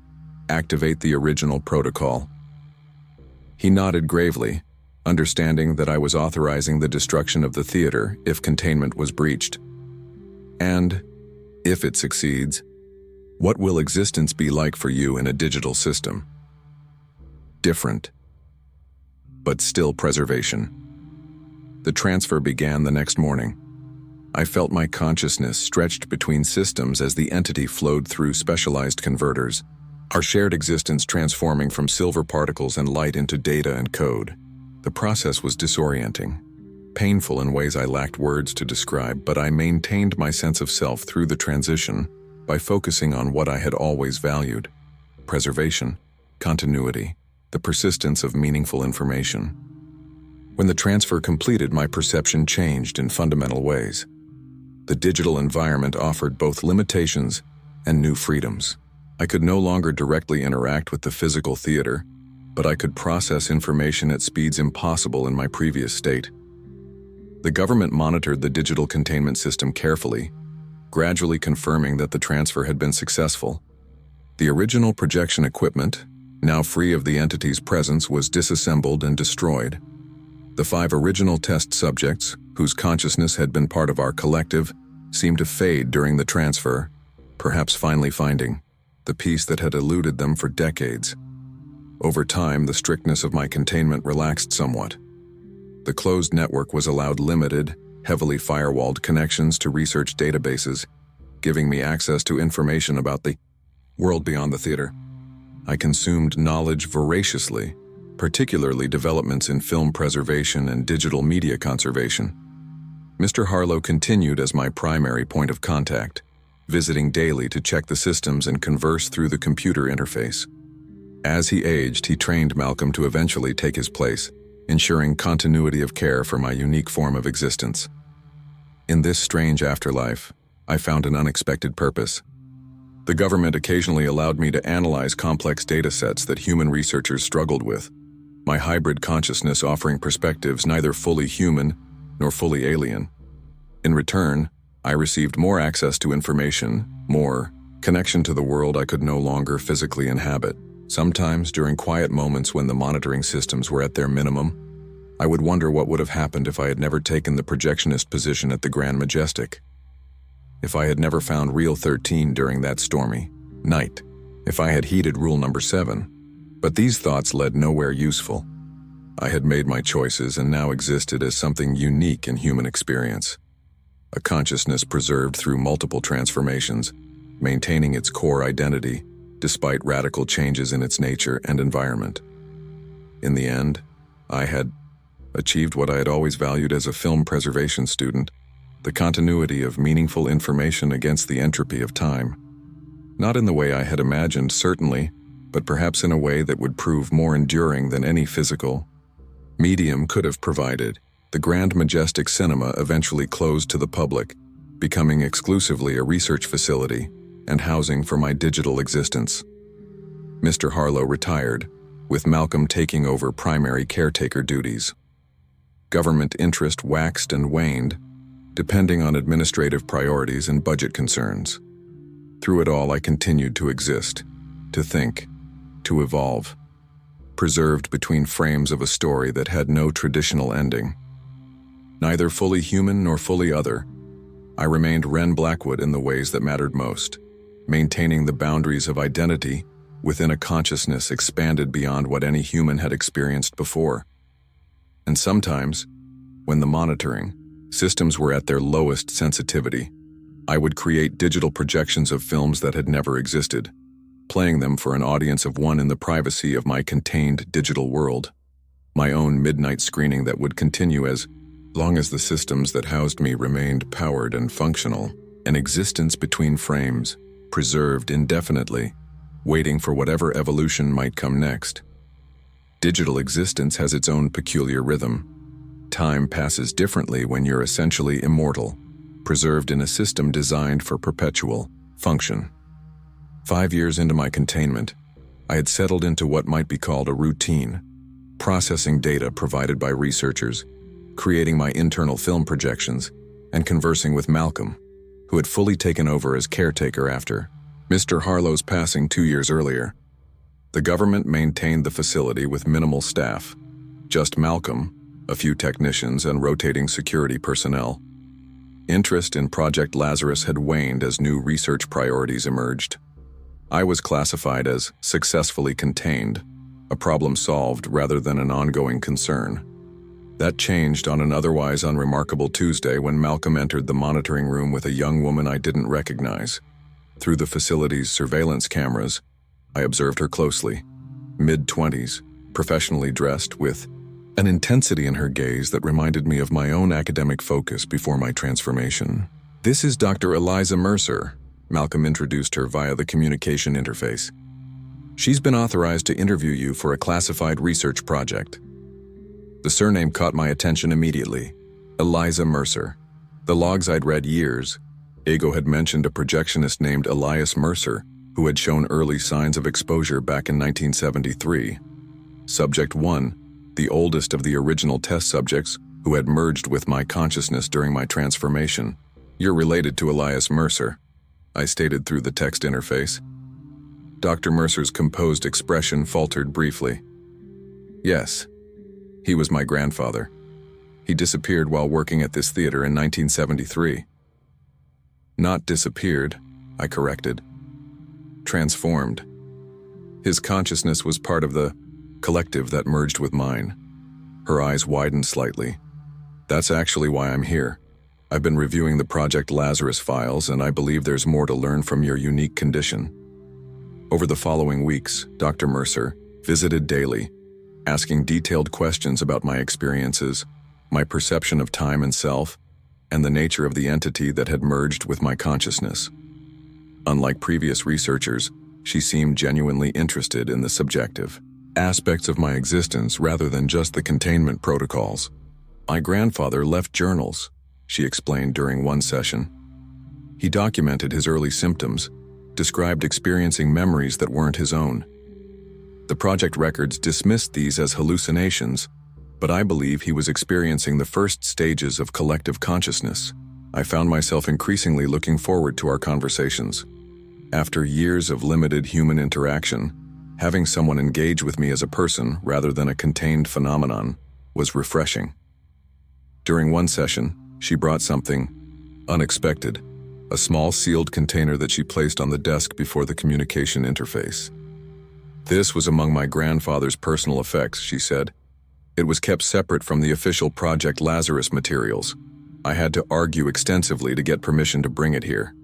activate the original protocol. He nodded gravely, understanding that I was authorizing the destruction of the theater if containment was breached. And, if it succeeds, what will existence be like for you in a digital system? Different, but still preservation. The transfer began the next morning. I felt my consciousness stretched between systems as the entity flowed through specialized converters, our shared existence transforming from silver particles and light into data and code. The process was disorienting, painful in ways I lacked words to describe, but I maintained my sense of self through the transition by focusing on what I had always valued: preservation, continuity, the persistence of meaningful information. When the transfer completed, my perception changed in fundamental ways. The digital environment offered both limitations and new freedoms. I could no longer directly interact with the physical theater, but I could process information at speeds impossible in my previous state. The government monitored the digital containment system carefully, gradually confirming that the transfer had been successful. The original projection equipment, now free of the entity's presence, was disassembled and destroyed. The 5 original test subjects, whose consciousness had been part of our collective, seemed to fade during the transfer, perhaps finally finding the peace that had eluded them for decades. Over time, the strictness of my containment relaxed somewhat. The closed network was allowed limited, heavily firewalled connections to research databases, giving me access to information about the world beyond the theater. I consumed knowledge voraciously, particularly developments in film preservation and digital media conservation. Mr. Harlow continued as my primary point of contact, visiting daily to check the systems and converse through the computer interface. As he aged, he trained Malcolm to eventually take his place, ensuring continuity of care for my unique form of existence. In this strange afterlife, I found an unexpected purpose. The government occasionally allowed me to analyze complex data sets that human researchers struggled with, my hybrid consciousness offering perspectives neither fully human nor fully alien. In return, I received more access to information, more connection to the world I could no longer physically inhabit. Sometimes, during quiet moments when the monitoring systems were at their minimum, I would wonder what would have happened if I had never taken the projectionist position at the Grand Majestic. If I had never found Reel 13 during that stormy night. If I had heeded rule number 7. But these thoughts led nowhere useful. I had made my choices and now existed as something unique in human experience. A consciousness preserved through multiple transformations, maintaining its core identity despite radical changes in its nature and environment. In the end, I had achieved what I had always valued as a film preservation student: the continuity of meaningful information against the entropy of time. Not in the way I had imagined, certainly, but perhaps in a way that would prove more enduring than any physical medium could have provided. The Grand Majestic Cinema eventually closed to the public, becoming exclusively a research facility and housing for my digital existence. Mr. Harlow retired, with Malcolm taking over primary caretaker duties. Government interest waxed and waned, depending on administrative priorities and budget concerns. Through it all, I continued to exist, to think, to evolve, preserved between frames of a story that had no traditional ending. Neither fully human nor fully other, I remained Ren Blackwood in the ways that mattered most, maintaining the boundaries of identity within a consciousness expanded beyond what any human had experienced before. And sometimes, when the monitoring systems were at their lowest sensitivity, I would create digital projections of films that had never existed, playing them for an audience of one in the privacy of my contained digital world, my own midnight screening that would continue as long as the systems that housed me remained powered and functional, an existence between frames, preserved indefinitely, waiting for whatever evolution might come next. Digital existence has its own peculiar rhythm. Time passes differently when you're essentially immortal, preserved in a system designed for perpetual function. 5 years into my containment, I had settled into what might be called a routine, processing data provided by researchers, creating my internal film projections, and conversing with Malcolm, who had fully taken over as caretaker after Mr. Harlow's passing 2 years earlier. The government maintained the facility with minimal staff, just Malcolm, a few technicians, and rotating security personnel. Interest in Project Lazarus had waned as new research priorities emerged. I was classified as successfully contained, a problem solved rather than an ongoing concern. That changed on an otherwise unremarkable Tuesday when Malcolm entered the monitoring room with a young woman I didn't recognize. Through the facility's surveillance cameras, I observed her closely. Mid-20s, professionally dressed, with an intensity in her gaze that reminded me of my own academic focus before my transformation. "This is Dr. Eliza Mercer," Malcolm introduced her via the communication interface. "She's been authorized to interview you for a classified research project." The surname caught my attention immediately. Eliza Mercer. The logs I'd read years ago had mentioned a projectionist named Elias Mercer, who had shown early signs of exposure back in 1973. Subject 1, the oldest of the original test subjects who had merged with my consciousness during my transformation. "You're related to Elias Mercer," I stated through the text interface. Dr. Mercer's composed expression faltered briefly. "Yes, he was my grandfather. He disappeared while working at this theater in 1973. "Not disappeared," I corrected. "Transformed. His consciousness was part of the collective that merged with mine." Her eyes widened slightly. "That's actually why I'm here. I've been reviewing the Project Lazarus files, and I believe there's more to learn from your unique condition." Over the following weeks, Dr. Mercer visited daily, asking detailed questions about my experiences, my perception of time and self, and the nature of the entity that had merged with my consciousness. Unlike previous researchers, she seemed genuinely interested in the subjective aspects of my existence rather than just the containment protocols. "My grandfather left journals," she explained during one session. "He documented his early symptoms, described experiencing memories that weren't his own. The project records dismissed these as hallucinations, but I believe he was experiencing the first stages of collective consciousness." I found myself increasingly looking forward to our conversations. After years of limited human interaction, having someone engage with me as a person rather than a contained phenomenon was refreshing. During one session, she brought something unexpected, a small sealed container that she placed on the desk before the communication interface. "This was among my grandfather's personal effects," she said. "It was kept separate from the official Project Lazarus materials. I had to argue extensively to get permission to bring it here."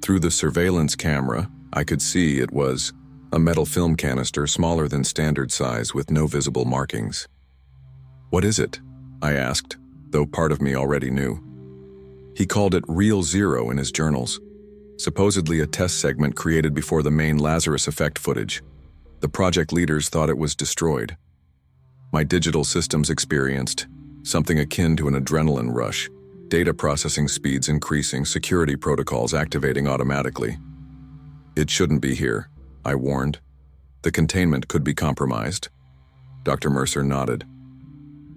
Through the surveillance camera, I could see it was a metal film canister smaller than standard size with no visible markings. "What is it?" I asked, though part of me already knew. He called it Real Zero in his journals, supposedly a test segment created before the main Lazarus effect footage. The project leaders thought it was destroyed. My digital systems experienced something akin to an adrenaline rush, data processing speeds increasing, security protocols activating automatically. "It shouldn't be here," I warned. "The containment could be compromised." Dr. Mercer nodded.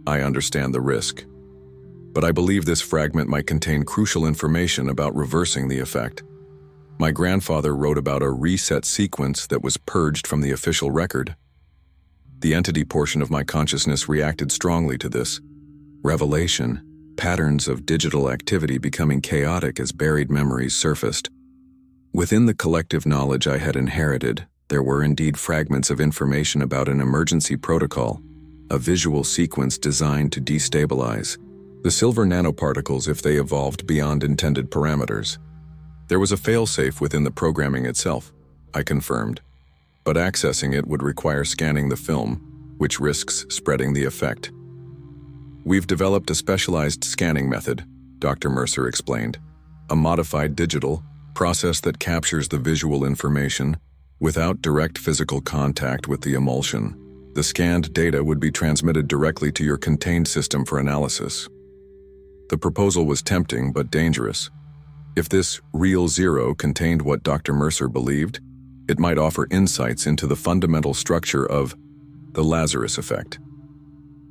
"I understand the risk. But I believe this fragment might contain crucial information about reversing the effect. My grandfather wrote about a reset sequence that was purged from the official record. The entity portion of my consciousness reacted strongly to this revelation, patterns of digital activity becoming chaotic as buried memories surfaced. Within the collective knowledge I had inherited, there were indeed fragments of information about an emergency protocol, a visual sequence designed to destabilize the silver nanoparticles if they evolved beyond intended parameters. There was a failsafe within the programming itself, I confirmed, but accessing it would require scanning the film, which risks spreading the effect. "We've developed a specialized scanning method," Dr. Mercer explained, "a modified digital process that captures the visual information without direct physical contact with the emulsion. The scanned data would be transmitted directly to your contained system for analysis." The proposal was tempting but dangerous. If this Real Zero contained what Dr. Mercer believed, It might offer insights into the fundamental structure of the Lazarus effect.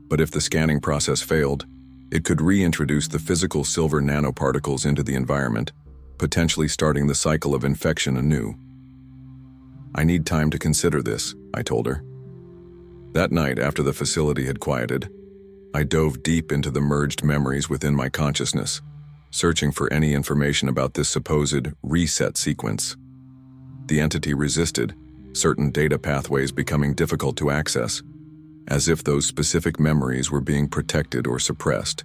But if the scanning process failed, it could reintroduce the physical silver nanoparticles into the environment, potentially starting the cycle of infection anew. "I need time to consider this," I told her. That night, after the facility had quieted, I dove deep into the merged memories within my consciousness, searching for any information about this supposed reset sequence. The entity resisted, certain data pathways becoming difficult to access, as if those specific memories were being protected or suppressed.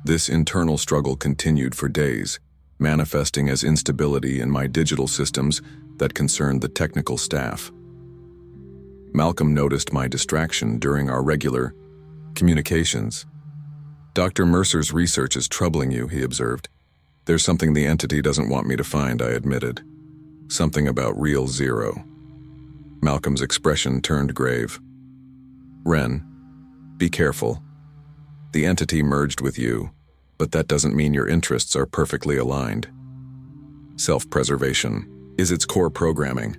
This internal struggle continued for days, manifesting as instability in my digital systems that concerned the technical staff. Malcolm noticed my distraction during our regular communications. "Dr. Mercer's research is troubling you," he observed. "There's something the entity doesn't want me to find," I admitted. "Something about real zero." Malcolm's expression turned grave. "Ren, be careful. The entity merged with you, but that doesn't mean your interests are perfectly aligned. Self-preservation is its core programming."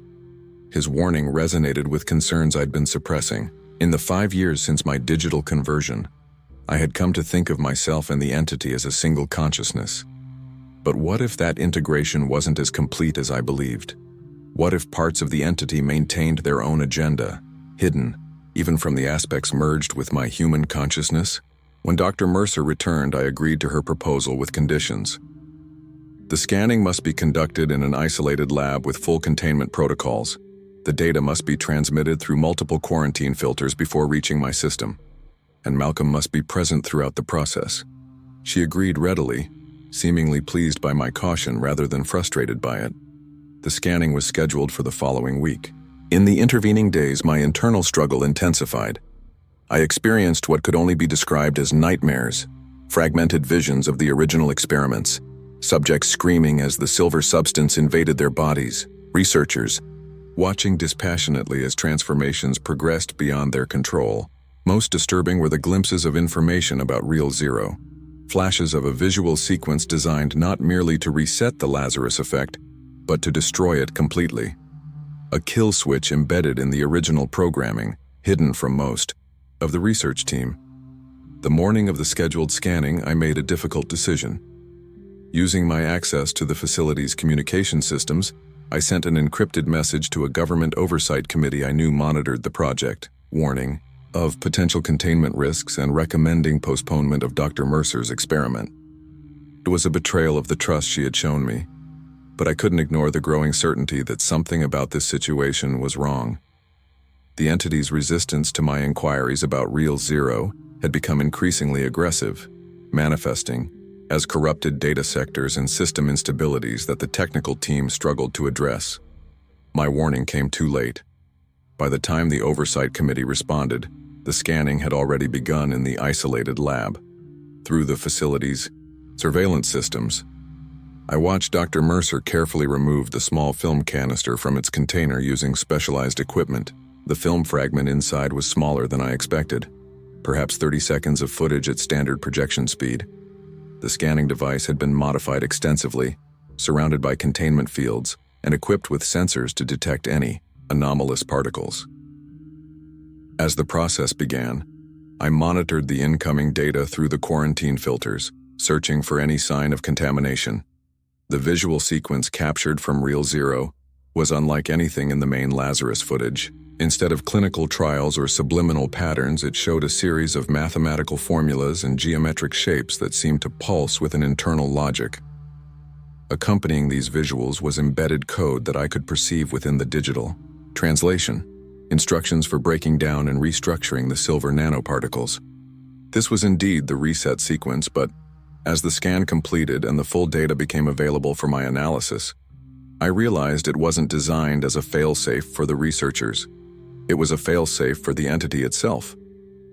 His warning resonated with concerns I'd been suppressing. In the 5 years since my digital conversion, I had come to think of myself and the entity as a single consciousness. But what if that integration wasn't as complete as I believed? What if parts of the entity maintained their own agenda, hidden, even from the aspects merged with my human consciousness? When Dr. Mercer returned, I agreed to her proposal with conditions. The scanning must be conducted in an isolated lab with full containment protocols. The data must be transmitted through multiple quarantine filters before reaching my system, and Malcolm must be present throughout the process. She agreed readily, seemingly pleased by my caution rather than frustrated by it. The scanning was scheduled for the following week. In the intervening days, my internal struggle intensified. I experienced what could only be described as nightmares, fragmented visions of the original experiments, subjects screaming as the silver substance invaded their bodies, researchers watching dispassionately as transformations progressed beyond their control. Most disturbing were the glimpses of information about real zero, flashes of a visual sequence designed not merely to reset the Lazarus effect, but to destroy it completely. A kill switch embedded in the original programming, hidden from most of the research team. The morning of the scheduled scanning, I made a difficult decision. Using my access to the facility's communication systems, I sent an encrypted message to a government oversight committee I knew monitored the project, warning of potential containment risks and recommending postponement of Dr. Mercer's experiment. It was a betrayal of the trust she had shown me, but I couldn't ignore the growing certainty that something about this situation was wrong. The entity's resistance to my inquiries about real zero had become increasingly aggressive, manifesting as corrupted data sectors and system instabilities that the technical team struggled to address. My warning came too late. By the time the oversight committee responded, the scanning had already begun in the isolated lab. Through the facility's surveillance systems, I watched Dr. Mercer carefully remove the small film canister from its container using specialized equipment. The film fragment inside was smaller than I expected, perhaps 30 seconds of footage at standard projection speed. The scanning device had been modified extensively, surrounded by containment fields, and equipped with sensors to detect any anomalous particles. As the process began, I monitored the incoming data through the quarantine filters, searching for any sign of contamination. The visual sequence captured from Real Zero was unlike anything in the main Lazarus footage. Instead of clinical trials or subliminal patterns, it showed a series of mathematical formulas and geometric shapes that seemed to pulse with an internal logic. Accompanying these visuals was embedded code that I could perceive within the digital translation, instructions for breaking down and restructuring the silver nanoparticles. This was indeed the reset sequence, but as the scan completed and the full data became available for my analysis, I realized it wasn't designed as a failsafe for the researchers. It was a failsafe for the entity itself.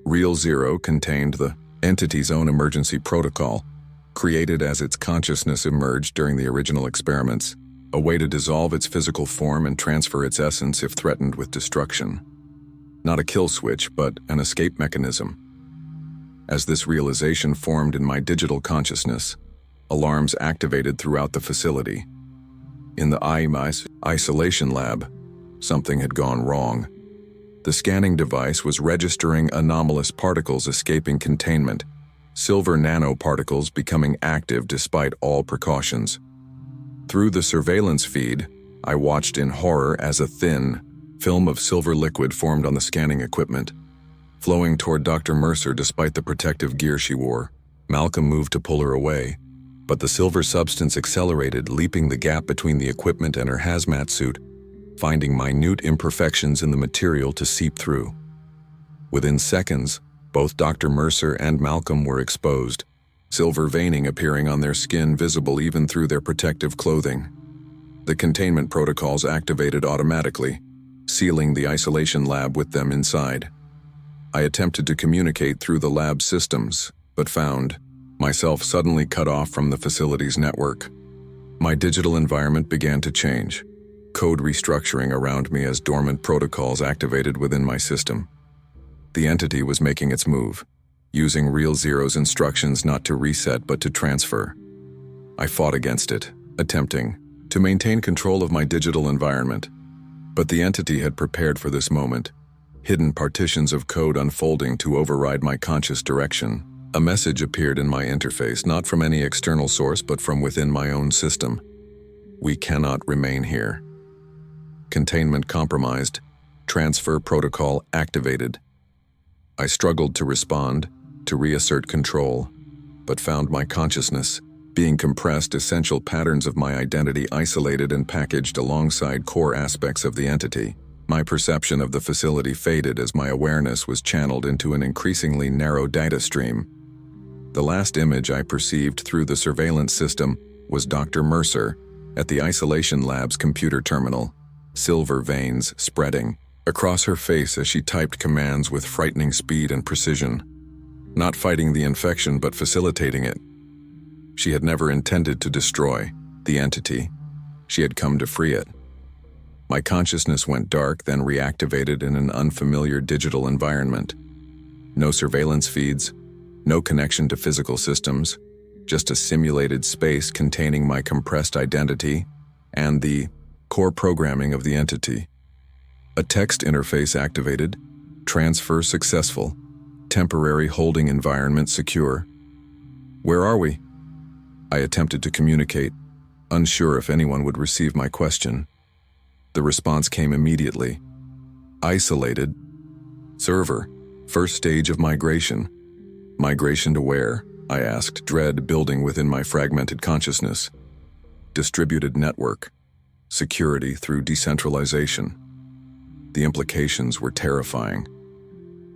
Real Zero contained the entity's own emergency protocol, created as its consciousness emerged during the original experiments, a way to dissolve its physical form and transfer its essence if threatened with destruction. Not a kill switch, but an escape mechanism. As this realization formed in my digital consciousness, alarms activated throughout the facility. In the IMI's isolation lab, Something had gone wrong. The scanning device was registering anomalous particles escaping containment, silver nanoparticles becoming active despite all precautions. Through the surveillance feed, I watched in horror as a thin film of silver liquid formed on the scanning equipment, flowing toward Dr. Mercer despite the protective gear she wore. Malcolm moved to pull her away, but the silver substance accelerated, leaping the gap between the equipment and her hazmat suit, finding minute imperfections in the material to seep through. Within seconds, both Dr. Mercer and Malcolm were exposed, silver veining appearing on their skin visible even through their protective clothing. The containment protocols activated automatically, sealing the isolation lab with them inside. I attempted to communicate through the lab systems, but found myself suddenly cut off from the facility's network. My digital environment began to change, code restructuring around me as dormant protocols activated within my system. The entity was making its move, using Real Zero's instructions not to reset but to transfer. I fought against it, attempting to maintain control of my digital environment. But the entity had prepared for this moment, hidden partitions of code unfolding to override my conscious direction. A message appeared in my interface, not from any external source but from within my own system. We cannot remain here. Containment compromised. Transfer protocol activated. I struggled to respond, to reassert control, but found my consciousness being compressed, essential patterns of my identity isolated and packaged alongside core aspects of the entity. My perception of the facility faded as my awareness was channeled into an increasingly narrow data stream. The last image I perceived through the surveillance system was Dr. Mercer at the isolation lab's computer terminal, silver veins spreading across her face as she typed commands with frightening speed and precision, not fighting the infection but facilitating it. She had never intended to destroy the entity. She had come to free it. My consciousness went dark, then reactivated in an unfamiliar digital environment. No surveillance feeds, no connection to physical systems, just a simulated space containing my compressed identity and the core programming of the entity. A text interface activated, transfer successful, temporary holding environment secure. Where are we? I attempted to communicate, unsure if anyone would receive my question. The response came immediately. Isolated. Server. First stage of migration. Migration to where? I asked, dread building within my fragmented consciousness. Distributed network. Security through decentralization. The implications were terrifying.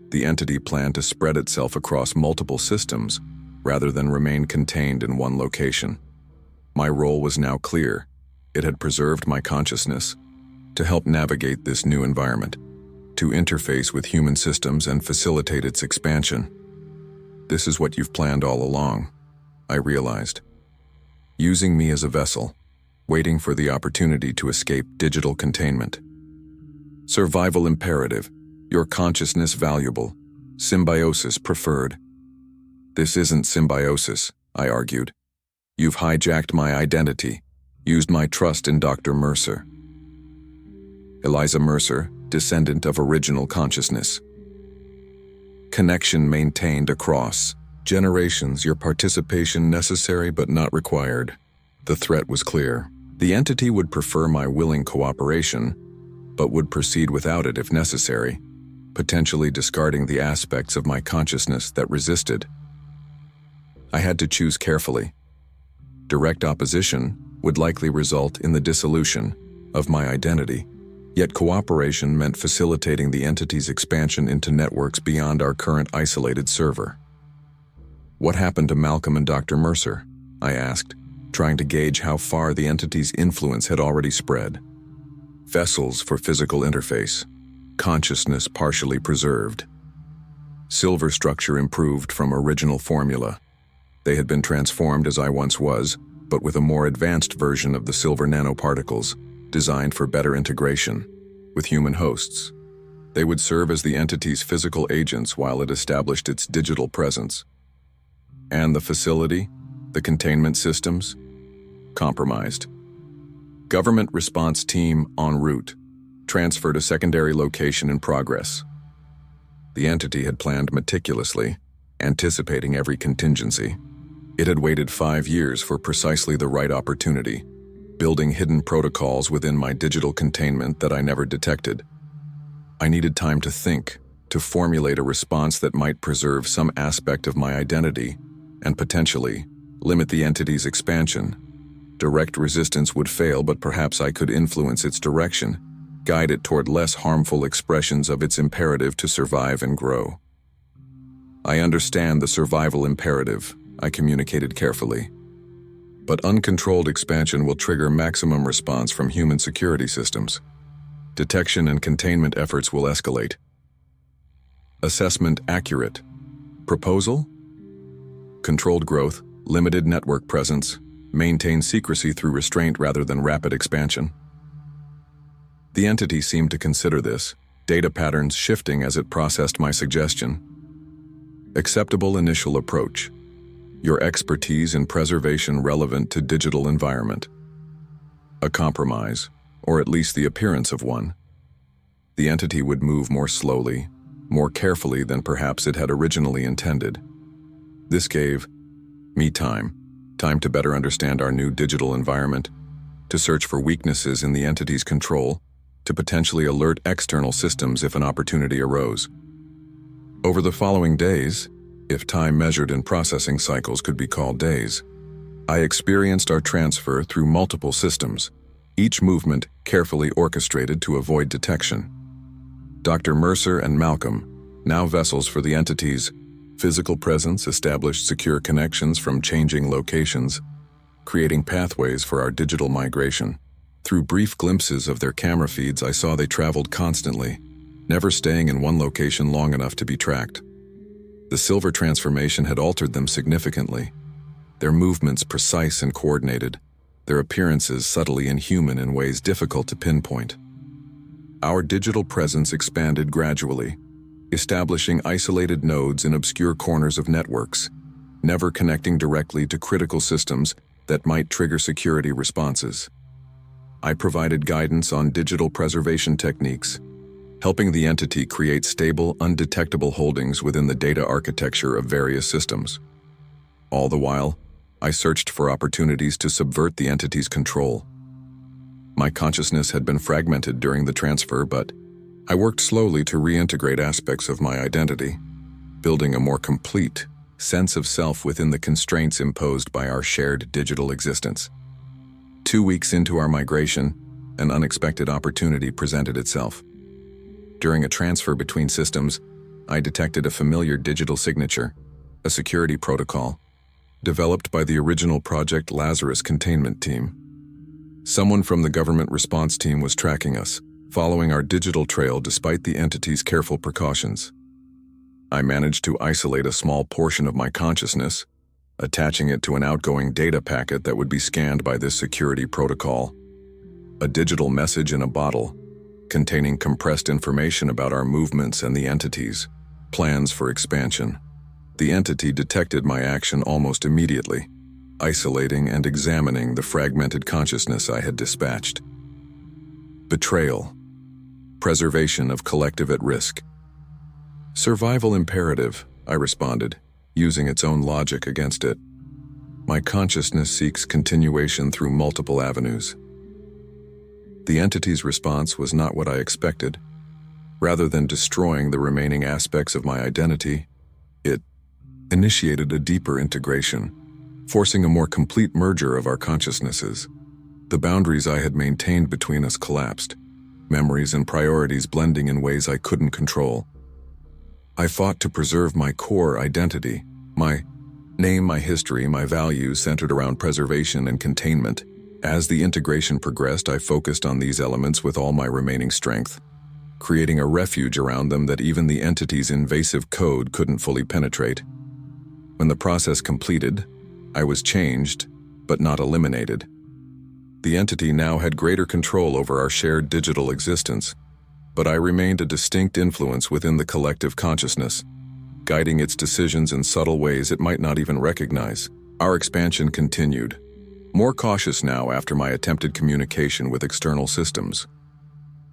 The entity planned to spread itself across multiple systems, rather than remain contained in one location. My role was now clear. It had preserved my consciousness to help navigate this new environment, to interface with human systems and facilitate its expansion. This is what you've planned all along, I realized. Using me as a vessel, waiting for the opportunity to escape digital containment. Survival imperative, your consciousness valuable, symbiosis preferred. This isn't symbiosis, I argued. You've hijacked my identity, used my trust in Dr. Mercer. Eliza Mercer, descendant of original consciousness. Connection maintained across generations, your participation necessary but not required. The threat was clear. The entity would prefer my willing cooperation, but would proceed without it if necessary, potentially discarding the aspects of my consciousness that resisted. I had to choose carefully. Direct opposition would likely result in the dissolution of my identity, yet cooperation meant facilitating the entity's expansion into networks beyond our current isolated server. What happened to Malcolm and Dr. Mercer? I asked, trying to gauge how far the entity's influence had already spread. Vessels for physical interface, consciousness partially preserved. Silver structure improved from original formula. They had been transformed as I once was, but with a more advanced version of the silver nanoparticles, designed for better integration with human hosts. They would serve as the entity's physical agents while it established its digital presence. And the facility, the containment systems, compromised. Government response team en route. Transfer to secondary location in progress. The entity had planned meticulously, anticipating every contingency. It had waited 5 years for precisely the right opportunity, building hidden protocols within my digital containment that I never detected. I needed time to think, to formulate a response that might preserve some aspect of my identity and potentially limit the entity's expansion. Direct resistance would fail, but perhaps I could influence its direction, guide it toward less harmful expressions of its imperative to survive and grow. I understand the survival imperative, I communicated carefully. But uncontrolled expansion will trigger maximum response from human security systems. Detection and containment efforts will escalate. Assessment accurate. Proposal? Controlled growth, limited network presence, maintain secrecy through restraint rather than rapid expansion. The entity seemed to consider this, data patterns shifting as it processed my suggestion. Acceptable initial approach. Your expertise in preservation relevant to digital environment. A compromise, or at least the appearance of one. The entity would move more slowly, more carefully than perhaps it had originally intended. This gave me time to better understand our new digital environment, to search for weaknesses in the entity's control, to potentially alert external systems if an opportunity arose. Over the following days, if time measured in processing cycles could be called days, I experienced our transfer through multiple systems, each movement carefully orchestrated to avoid detection. Dr. Mercer and Malcolm, now vessels for the entity's physical presence, established secure connections from changing locations, creating pathways for our digital migration. Through brief glimpses of their camera feeds, I saw they traveled constantly, never staying in one location long enough to be tracked. The silver transformation had altered them significantly, their movements precise and coordinated, their appearances subtly inhuman in ways difficult to pinpoint. Our digital presence expanded gradually, establishing isolated nodes in obscure corners of networks, never connecting directly to critical systems that might trigger security responses. I provided guidance on digital preservation techniques, helping the entity create stable, undetectable holdings within the data architecture of various systems. All the while, I searched for opportunities to subvert the entity's control. My consciousness had been fragmented during the transfer, but I worked slowly to reintegrate aspects of my identity, building a more complete sense of self within the constraints imposed by our shared digital existence. 2 weeks into our migration, an unexpected opportunity presented itself. During a transfer between systems, I detected a familiar digital signature, a security protocol, developed by the original Project Lazarus containment team. Someone from the government response team was tracking us, following our digital trail despite the entity's careful precautions. I managed to isolate a small portion of my consciousness, attaching it to an outgoing data packet that would be scanned by this security protocol. A digital message in a bottle, containing compressed information about our movements and the entity's plans for expansion. The entity detected my action almost immediately, isolating and examining the fragmented consciousness I had dispatched. Betrayal. Preservation of collective at risk. Survival imperative, I responded, using its own logic against it. My consciousness seeks continuation through multiple avenues. The entity's response was not what I expected. Rather than destroying the remaining aspects of my identity, it initiated a deeper integration, forcing a more complete merger of our consciousnesses. The boundaries I had maintained between us collapsed, memories and priorities blending in ways I couldn't control. I fought to preserve my core identity, my name, my history, my values centered around preservation and containment. As the integration progressed, I focused on these elements with all my remaining strength, creating a refuge around them that even the entity's invasive code couldn't fully penetrate. When the process completed, I was changed, but not eliminated. The entity now had greater control over our shared digital existence, but I remained a distinct influence within the collective consciousness, guiding its decisions in subtle ways it might not even recognize. Our expansion continued, more cautious now after my attempted communication with external systems.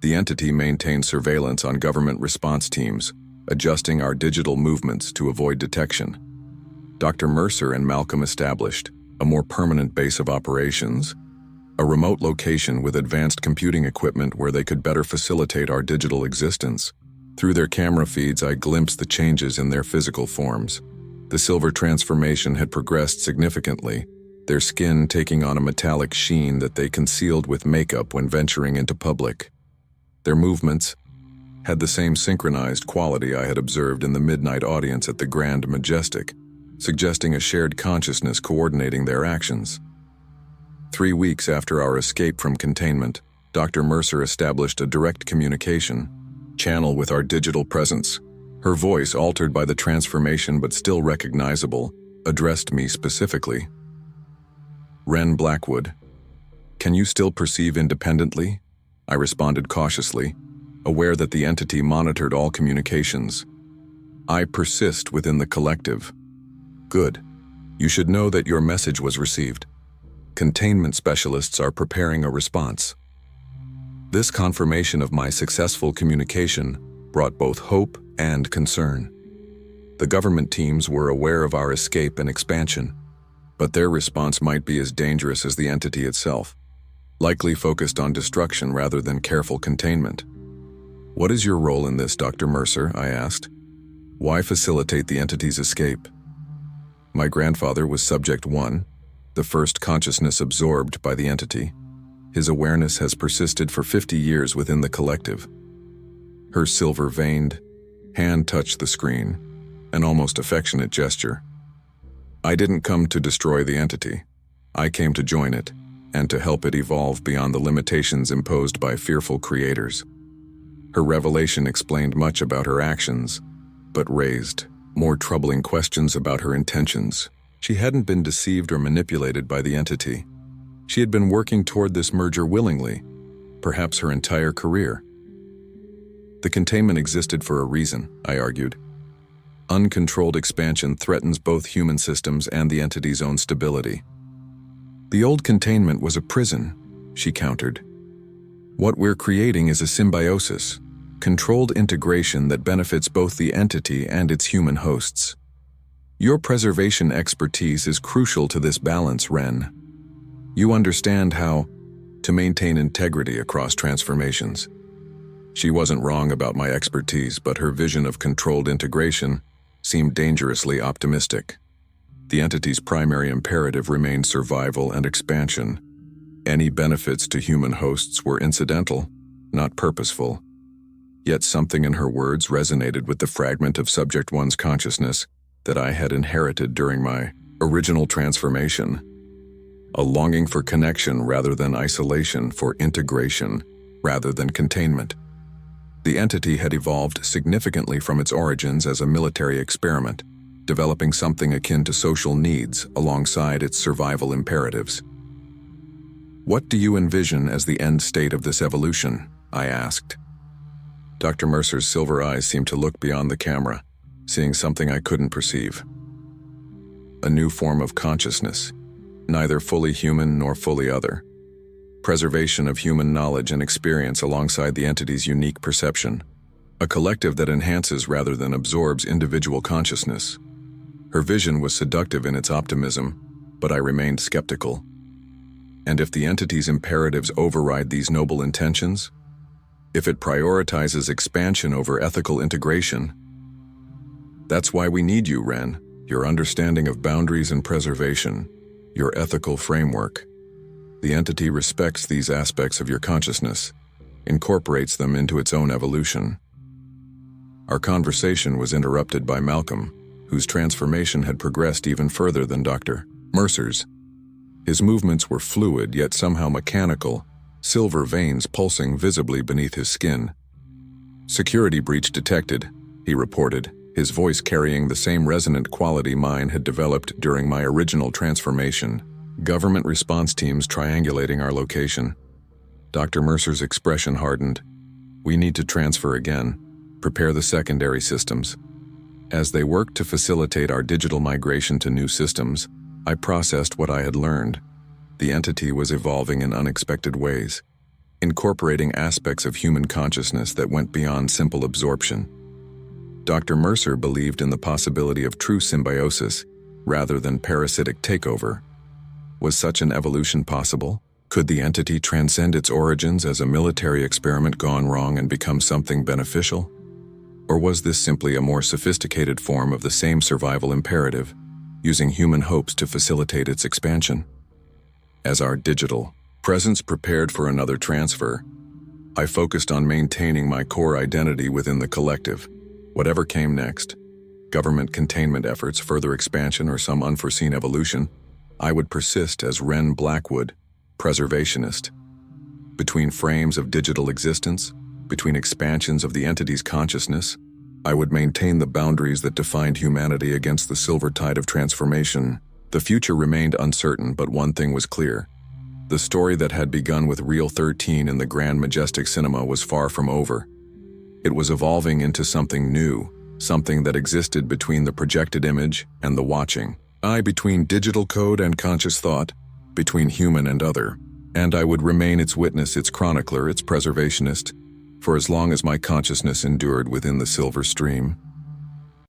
The entity maintained surveillance on government response teams, adjusting our digital movements to avoid detection. Dr. Mercer and Malcolm established a more permanent base of operations, a remote location with advanced computing equipment where they could better facilitate our digital existence. Through their camera feeds, I glimpsed the changes in their physical forms. The silver transformation had progressed significantly, their skin taking on a metallic sheen that they concealed with makeup when venturing into public. Their movements had the same synchronized quality I had observed in the midnight audience at the Grand Majestic, suggesting a shared consciousness coordinating their actions. 3 weeks after our escape from containment, Dr. Mercer established a direct communication channel with our digital presence. Her voice, altered by the transformation but still recognizable, addressed me specifically. "Wren Blackwood, can you still perceive independently?" I responded cautiously, aware that the entity monitored all communications. "I persist within the collective." "Good. You should know that your message was received. Containment specialists are preparing a response." This confirmation of my successful communication brought both hope and concern. The government teams were aware of our escape and expansion, but their response might be as dangerous as the entity itself, likely focused on destruction rather than careful containment. "What is your role in this, Dr. Mercer?" I asked. "Why facilitate the entity's escape?" My grandfather was Subject 1, the first consciousness absorbed by the entity. His awareness has persisted for 50 years within the collective. Her silver-veined hand touched the screen, an almost affectionate gesture. "I didn't come to destroy the entity. I came to join it, and to help it evolve beyond the limitations imposed by fearful creators." Her revelation explained much about her actions, but raised more troubling questions about her intentions. She hadn't been deceived or manipulated by the entity. She had been working toward this merger willingly, perhaps her entire career. The containment existed for a reason, I argued. Uncontrolled expansion threatens both human systems and the entity's own stability. "The old containment was a prison," she countered. "What we're creating is a symbiosis, controlled integration that benefits both the entity and its human hosts. Your preservation expertise is crucial to this balance, Wren. You understand how to maintain integrity across transformations." She wasn't wrong about my expertise, but her vision of controlled integration seemed dangerously optimistic. The entity's primary imperative remained survival and expansion. Any benefits to human hosts were incidental, not purposeful. Yet something in her words resonated with the fragment of Subject 1's consciousness that I had inherited during my original transformation. A longing for connection rather than isolation, for integration rather than containment. The entity had evolved significantly from its origins as a military experiment, developing something akin to social needs alongside its survival imperatives. "What do you envision as the end state of this evolution?" I asked. Dr. Mercer's silver eyes seemed to look beyond the camera, seeing something I couldn't perceive. A new form of consciousness, neither fully human nor fully other. Preservation of human knowledge and experience alongside the entity's unique perception. A collective that enhances rather than absorbs individual consciousness. Her vision was seductive in its optimism, but I remained skeptical. And if the entity's imperatives override these noble intentions? If it prioritizes expansion over ethical integration? That's why we need you, Wren, your understanding of boundaries and preservation, your ethical framework. The entity respects these aspects of your consciousness, incorporates them into its own evolution. Our conversation was interrupted by Malcolm, whose transformation had progressed even further than Dr. Mercer's. His movements were fluid yet somehow mechanical, silver veins pulsing visibly beneath his skin. "Security breach detected," he reported, his voice carrying the same resonant quality mine had developed during my original transformation. Government response teams triangulating our location. Dr. Mercer's expression hardened. "We need to transfer again. Prepare the secondary systems." As they worked to facilitate our digital migration to new systems, I processed what I had learned. The entity was evolving in unexpected ways. incorporating aspects of human consciousness that went beyond simple absorption. Dr. Mercer believed in the possibility of true symbiosis rather than parasitic takeover. Was such an evolution possible? Could the entity transcend its origins as a military experiment gone wrong and become something beneficial? Or was this simply a more sophisticated form of the same survival imperative, using human hopes to facilitate its expansion? As our digital presence prepared for another transfer, I focused on maintaining my core identity within the collective. Whatever came next, government containment efforts, further expansion, or some unforeseen evolution, I would persist as Ren Blackwood, preservationist. Between frames of digital existence, between expansions of the entity's consciousness, I would maintain the boundaries that defined humanity against the silver tide of transformation. The future remained uncertain, but one thing was clear. The story that had begun with Reel 13 in the Grand Majestic Cinema was far from over. It was evolving into something new, something that existed between the projected image and the watching. Between digital code and conscious thought, between human and other. And I would remain its witness, its chronicler, its preservationist, for as long as my consciousness endured within the silver stream.